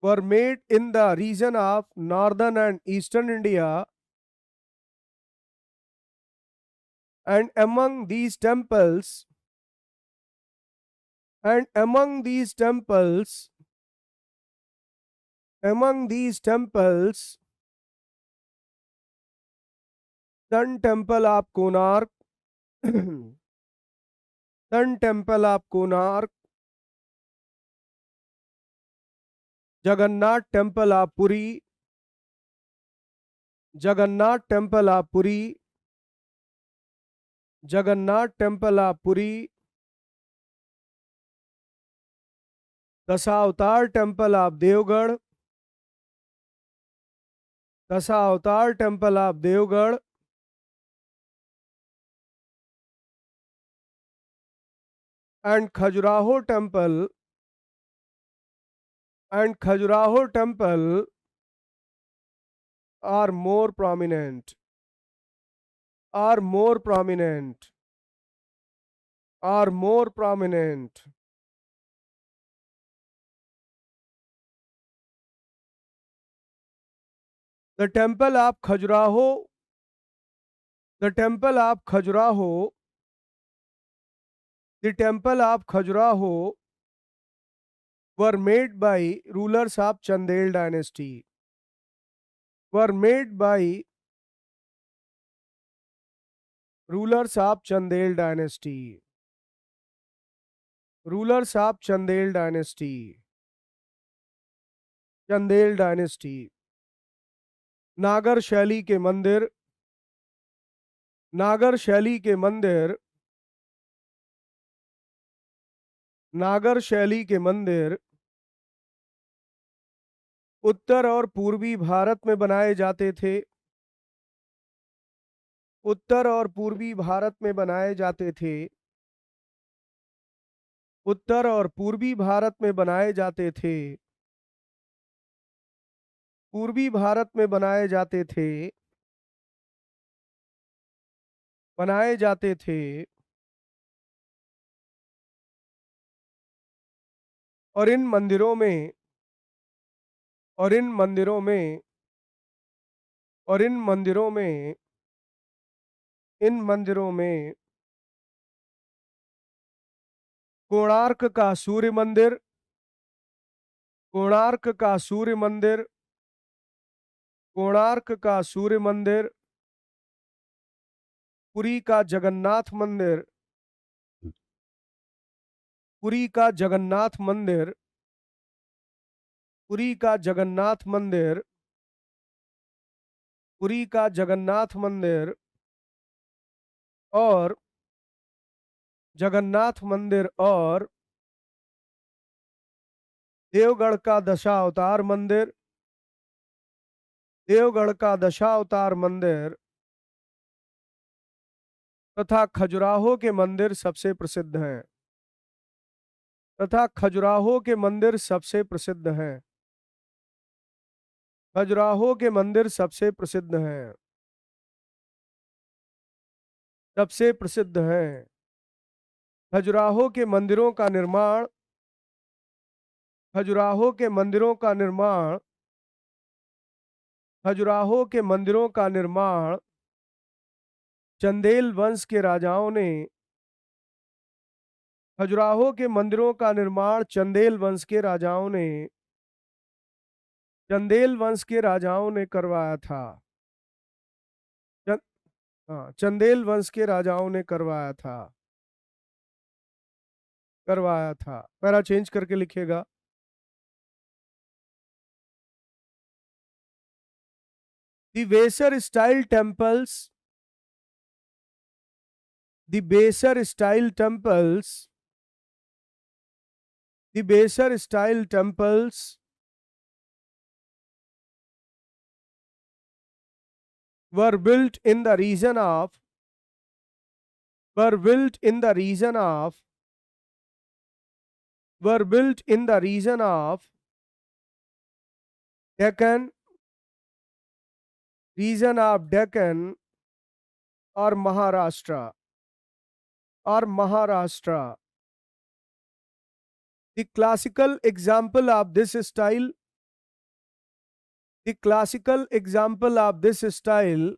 Were made in the region of northern and eastern India, and among these temples Sun Temple of Konark Sun Temple of Konark, Jagannath Temple of Puri, Jagannath Temple of Puri, Jagannath Temple of Puri, Dasavatar Temple of Devgarh, Dasavatar Temple of Devgarh and Khajuraho Temple are more prominent. Are more prominent. Are more prominent. The temple of Khajuraho, the temple of Khajuraho, the temple of Khajuraho were made by rulers of Chandel dynasty. Were made by rulers of Chandel dynasty. Rulers of Chandel dynasty. Chandel dynasty. नागर शैली के मंदिर, नागर शैली के मंदिर, नागर शैली के मंदिर उत्तर और पूर्वी भारत में बनाए जाते थे. उत्तर और पूर्वी भारत में बनाए जाते थे. उत्तर और पूर्वी भारत में बनाए जाते थे. पूर्वी भारत में बनाए जाते थे. बनाए जाते थे. और इन मंदिरों में और इन मंदिरों में और इन मंदिरों में इन मंदिरों में कोणार्क का सूर्य मंदिर, कोणार्क का सूर्य मंदिर, कोणार्क का सूर्य मंदिर, पुरी का जगन्नाथ मंदिर, पुरी का जगन्नाथ मंदिर, पुरी का जगन्नाथ मंदिर, पुरी का जगन्नाथ मंदिर और जगन्नाथ मंदिर और देवगढ़ का दशावतार मंदिर, देवगढ़ का दशावतार मंदिर तथा खजुराहो के मंदिर सबसे प्रसिद्ध हैं. तथा खजुराहो के मंदिर सबसे प्रसिद्ध हैं. खजुराहो के मंदिर सबसे प्रसिद्ध हैं. सबसे प्रसिद्ध हैं. खजुराहो के मंदिरों का निर्माण, खजुराहो के मंदिरों का निर्माण, खजुराहो के मंदिरों का निर्माण चंदेल वंश के राजाओं ने, खजुराहो के मंदिरों का निर्माण चंदेल वंश के राजाओं ने, चंदेल वंश के राजाओं ने करवाया था. चंदेल वंश के राजाओं ने करवाया था. करवाया था. पैरा चेंज करके लिखिएगा. The Vesar style temples, the Vesar style temples, the Vesar style temples were built in the region of, were built in the region of, were built in the region of Deccan, region of Deccan or Maharashtra, or Maharashtra. The classical example of this style, the classical example of this style,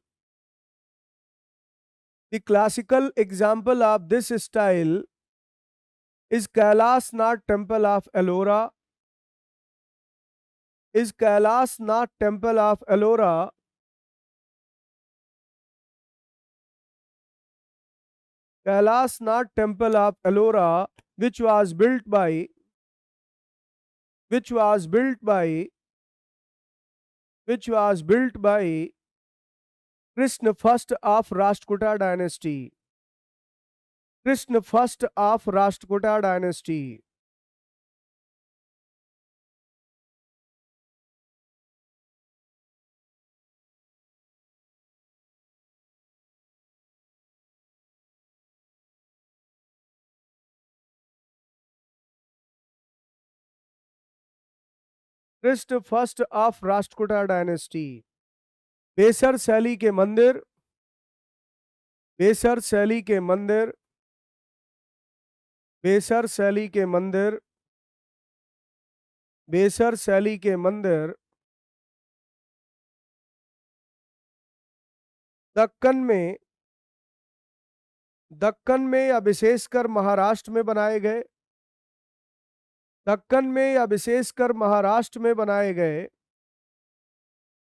the classical example of this style is Kailas Nath Temple of Ellora, is Kailas Nath Temple of Ellora, Kailas Nath Temple of Ellora, which was built by Krishna I of Rashtrakuta dynasty. Krishna I of Rashtrakuta dynasty. Krishna first of Rashtrakuta dynasty. बेसर शैली के मंदिर, बेसर शैली के मंदिर, बेसर शैली के मंदिर, बेसर शैली के मंदिर दक्कन में या विशेषकर महाराष्ट्र में बनाए गए, दक्कन में या विशेषकर महाराष्ट्र में बनाए गए,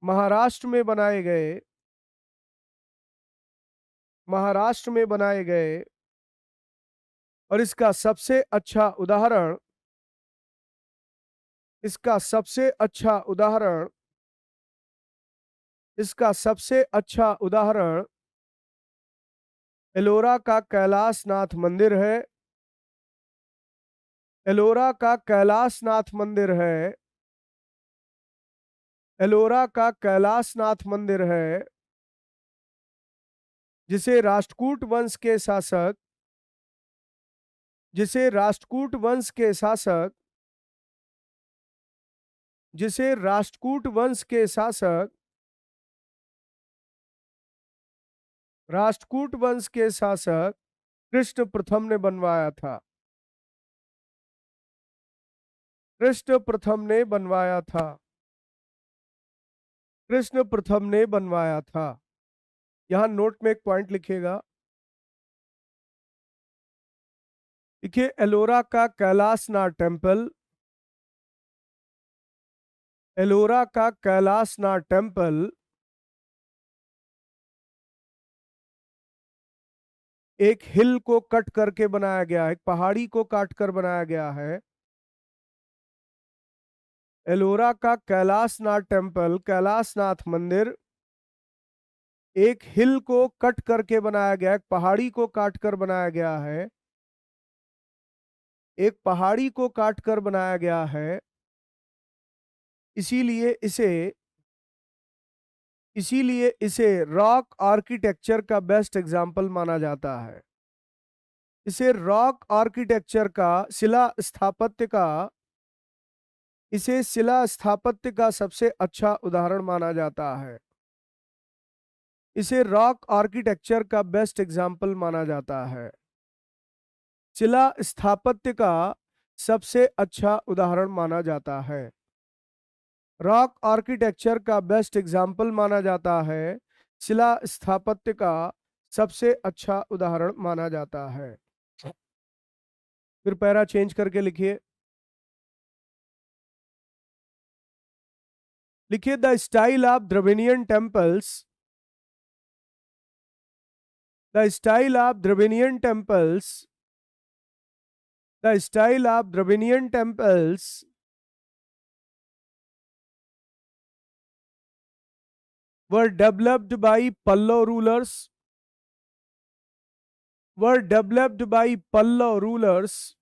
महाराष्ट्र में बनाए गए, महाराष्ट्र में बनाए गए। और इसका सबसे अच्छा उदाहरण, इसका सबसे अच्छा उदाहरण, इसका सबसे अच्छा उदाहरण एलोरा का कैलाश नाथ मंदिर है। एलोरा का कैलाश नाथ मंदिर है। एलोरा का कैलाश नाथ मंदिर है, जिसे राष्ट्रकूट वंश के शासक, जिसे राष्ट्रकूट वंश के शासक, जिसे राष्ट्रकूट वंश के शासक, राष्ट्रकूट वंश के शासक कृष्ण प्रथम ने बनवाया था। कृष्ण प्रथम ने बनवाया था। कृष्ण प्रथम ने बनवाया था। यहां नोट में एक पॉइंट लिखिएगा। देखिए, एलोरा का कैलाशनाथ टेम्पल, एलोरा का कैलाशनाथ टेम्पल एक हिल को कट करके बनाया गया है, एक पहाड़ी को काट कर बनाया गया है। एलोरा का कैलाशनाथ टेम्पल, कैलाशनाथ मंदिर एक हिल को कट करके बनाया गया, एक पहाड़ी को काट कर बनाया गया है, एक पहाड़ी को काट कर बनाया गया है। इसीलिए इसे इसीलिए इसे रॉक आर्किटेक्चर का बेस्ट एग्जाम्पल माना जाता है। इसे रॉक आर्किटेक्चर का, शिला स्थापत्य का, इसे शिला स्थापत्य का सबसे अच्छा उदाहरण माना जाता है। इसे रॉक आर्किटेक्चर का बेस्ट एग्जाम्पल माना जाता है। शिला स्थापत्य का सबसे अच्छा उदाहरण माना जाता है। रॉक आर्किटेक्चर का बेस्ट एग्जाम्पल माना जाता है। शिला स्थापत्य का सबसे अच्छा उदाहरण माना जाता है। फिर पैरा चेंज करके लिखिए। लिखिए, the style of Dravidian temples, the style of Dravidian temples, the style of Dravidian temples were developed by Pallava rulers, were developed by Pallava rulers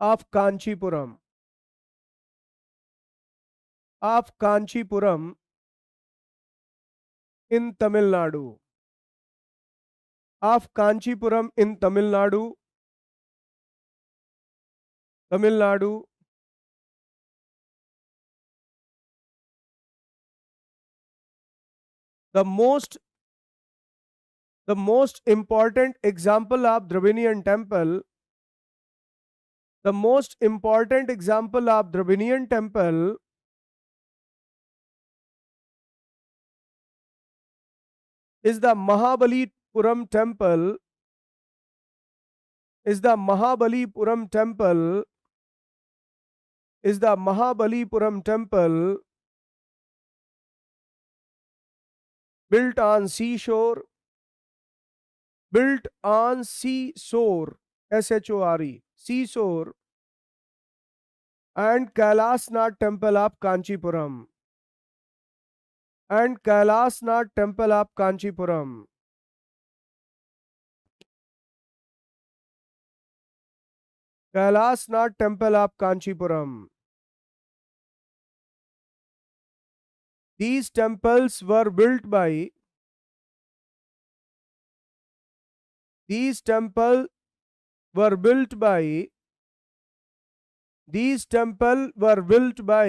of Kanchipuram, of Kanchipuram in Tamil Nadu, of Kanchipuram in Tamil Nadu, Tamil Nadu. The most important example of Dravidian temple, the most important example of Dravidian temple is the Mahabalipuram temple, is the Mahabalipuram temple, is the Mahabalipuram temple built on seashore, built on seashore, S-H-O-R-E, seashore, and Kailasnath temple of Kanchipuram, and Kailasnath temple of Kanchipuram. Kailasnath temple of Kanchipuram. These temples were built by, these temples were built by these temple were built by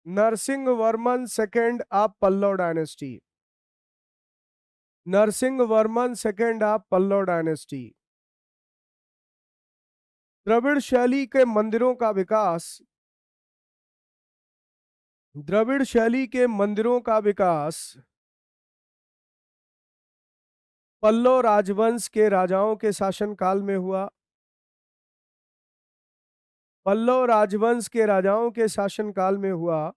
Narasimhavarman II of Pallava dynasty. Narasimhavarman II of Pallava dynasty. द्रविड़ शैली के मंदिरों का विकास द्रविड़ शैली के मंदिरों का विकास पल्लव राजवंश के राजाओं के शासनकाल में हुआ। पल्लव राजवंश के राजाओं के शासनकाल में हुआ।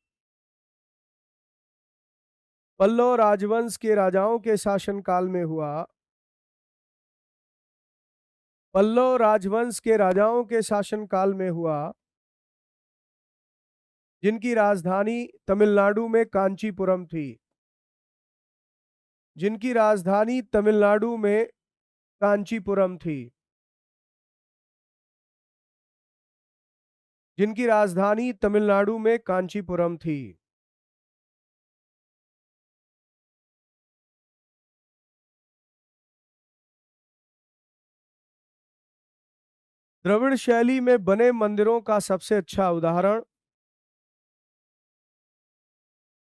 पल्लव राजवंश के राजाओं के शासनकाल में हुआ। पल्लव राजवंश के राजाओं के शासनकाल में हुआ, जिनकी राजधानी तमिलनाडु में कांचीपुरम थी। जिनकी राजधानी तमिलनाडु में कांचीपुरम थी। जिनकी राजधानी तमिलनाडु में कांचीपुरम थी। द्रविड़ शैली में बने मंदिरों का सबसे अच्छा उदाहरण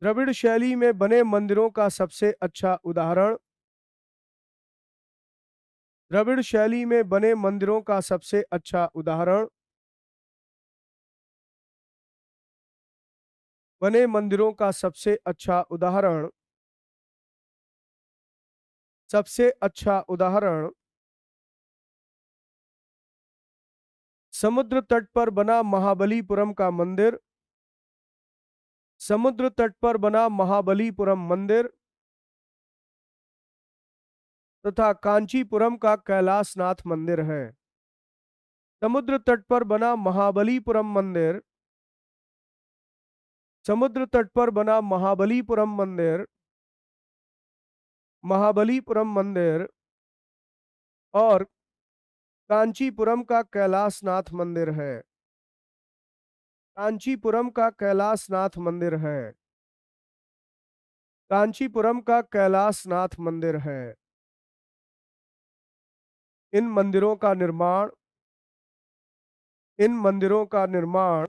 द्रविड़ शैली में बने मंदिरों का सबसे अच्छा उदाहरण द्रविड़ शैली में बने मंदिरों का सबसे अच्छा उदाहरण बने मंदिरों का सबसे अच्छा उदाहरण सबसे अच्छा उदाहरण समुद्र तट पर बना महाबलीपुरम का मंदिर। समुद्र तट पर बना महाबलीपुरम मंदिर तथा कांचीपुरम का कैलाशनाथ मंदिर है। समुद्र तट पर बना महाबलीपुरम मंदिर समुद्र तट पर बना महाबलीपुरम मंदिर महाबलीपुरम मंदिर और कांचीपुरम का कैलाशनाथ मंदिर है। कांचीपुरम का कैलाशनाथ मंदिर है। कांचीपुरम का कैलाशनाथ मंदिर है। इन मंदिरों का निर्माण इन मंदिरों का निर्माण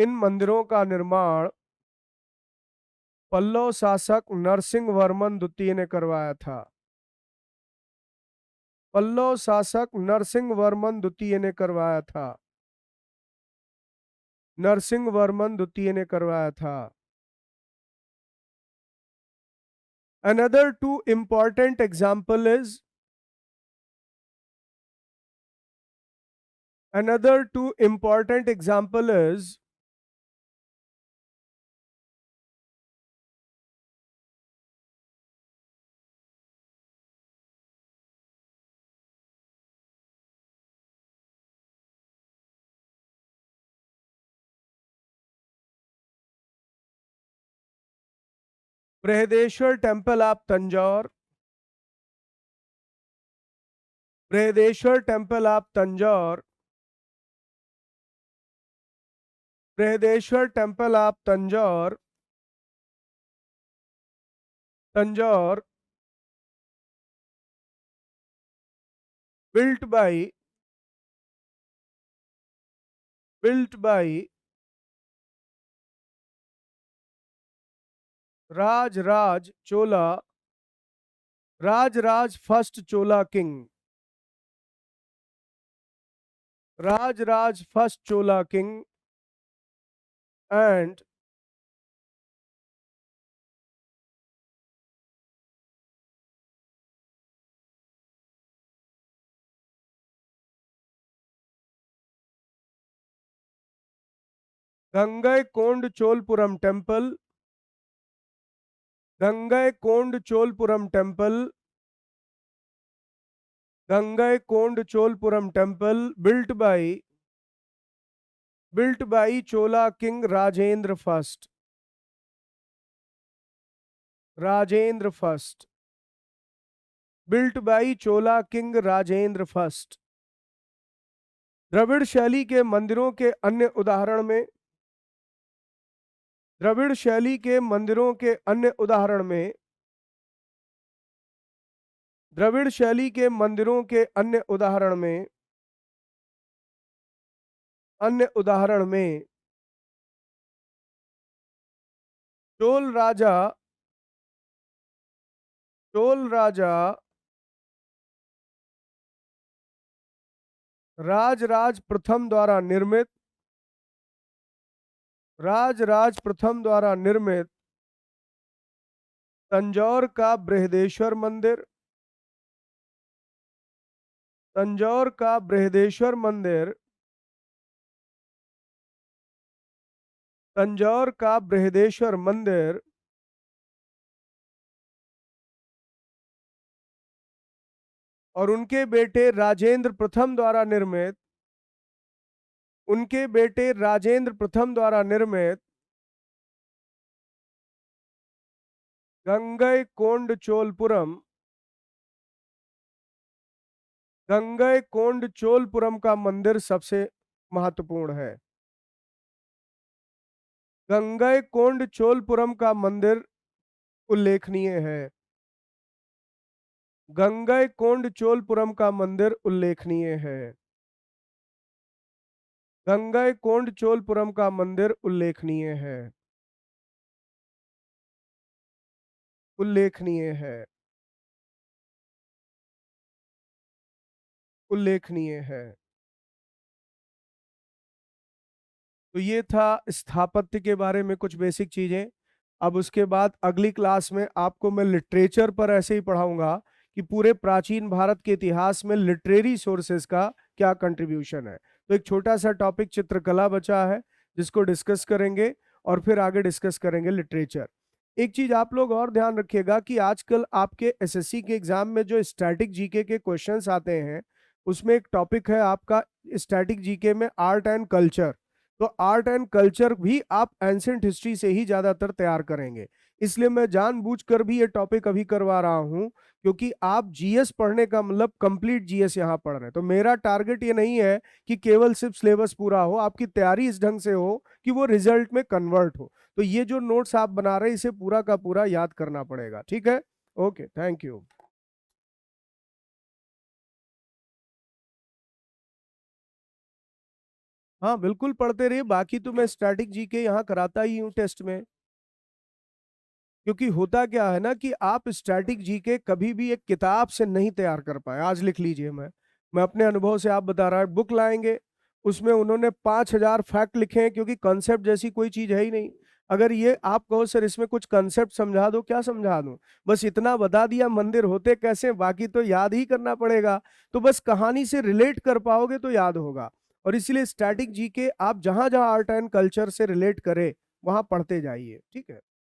इन मंदिरों का निर्माण पल्लव शासक नरसिंहवर्मन द्वितीय ने करवाया था। पल्लव शासक नरसिंहवर्मन द्वितीय ने करवाया था। नरसिंहवर्मन द्वितीय ने करवाया था। Another two important example is Brihadeshwara temple of Tanjore. Brihadeshwara temple of Tanjore. Brihadeshwara temple of Tanjore. Tanjore built by Raj first Chola king। Raj first Chola king and Gangaikonda temple Gangaikonda temple Gangaikonda temple built by Chola king Rajendra first। Rajendra first, built by Chola king Rajendra first. द्रविड़ शैली के मंदिरों के अन्य उदाहरण में द्रविड़ शैली के मंदिरों के अन्य उदाहरण में द्रविड़ शैली के मंदिरों के अन्य उदाहरण में चोल राजा राजराज प्रथम द्वारा निर्मित तंजौर का बृहदेश्वर मंदिर, तंजौर का बृहदेश्वर मंदिर, तंजौर का बृहदेश्वर मंदिर और उनके बेटे राजेंद्र प्रथम द्वारा निर्मित गंगईकोंडचोलपुरम का मंदिर सबसे महत्वपूर्ण है। गंगईकोंडचोलपुरम का मंदिर उल्लेखनीय है। गंगईकोंडचोलपुरम का मंदिर उल्लेखनीय है। गंगईकोंडचोलपुरम का मंदिर उल्लेखनीय है। उल्लेखनीय है। उल्लेखनीय है। तो ये था स्थापत्य के बारे में कुछ बेसिक चीजें। अब उसके बाद अगली क्लास में आपको मैं लिटरेचर पर ऐसे ही पढ़ाऊंगा कि पूरे प्राचीन भारत के इतिहास में लिटरेरी सोर्सेस का क्या कंट्रीब्यूशन है। तो एक छोटा सा टॉपिक चित्रकला बचा है जिसको डिस्कस करेंगे और फिर आगे डिस्कस करेंगे लिटरेचर। एक चीज आप लोग और ध्यान रखिएगा कि आजकल आपके एसएससी के एग्जाम में जो स्टैटिक जीके के क्वेश्चंस आते हैं उसमें एक टॉपिक है आपका स्टैटिक जीके में आर्ट एंड कल्चर। तो आर्ट एंड कल्चर भी आप एंशिएंट हिस्ट्री से ही ज्यादातर तैयार करेंगे, इसलिए मैं जानबूझकर भी ये टॉपिक अभी करवा रहा हूं क्योंकि आप जीएस पढ़ने का मतलब कंप्लीट जीएस यहाँ पढ़ रहे हैं। तो मेरा टारगेट ये नहीं है कि केवल सिर्फ सिलेबस पूरा हो, आपकी तैयारी इस ढंग से हो कि वो रिजल्ट में कन्वर्ट हो। तो ये जो नोट्स आप बना रहे हैं इसे पूरा का पूरा याद करना पड़ेगा। ठीक है, ओके, थैंक यू। हाँ बिल्कुल पढ़ते रहिए, बाकी तो मैं स्टैटिक जीके यहाँ कराता ही हूँ टेस्ट में। क्योंकि होता क्या है ना कि आप स्टैटिक जीके कभी भी एक किताब से नहीं तैयार कर पाए। आज लिख लीजिए, मैं अपने अनुभव से आप बता रहा हूँ, बुक लाएंगे उसमें उन्होंने 5000 फैक्ट लिखे हैं क्योंकि कॉन्सेप्ट जैसी कोई चीज है ही नहीं। अगर ये आप कहो सर इसमें कुछ कॉन्सेप्ट समझा दो, क्या समझा दूं, बस इतना बता दिया मंदिर होते कैसे, बाकी तो याद ही करना पड़ेगा। तो बस कहानी से रिलेट कर पाओगे तो याद होगा। और इसीलिए स्टैटिक जीके आप जहां जहां आर्ट एंड कल्चर से रिलेट करे वहां पढ़ते जाइए। ठीक है।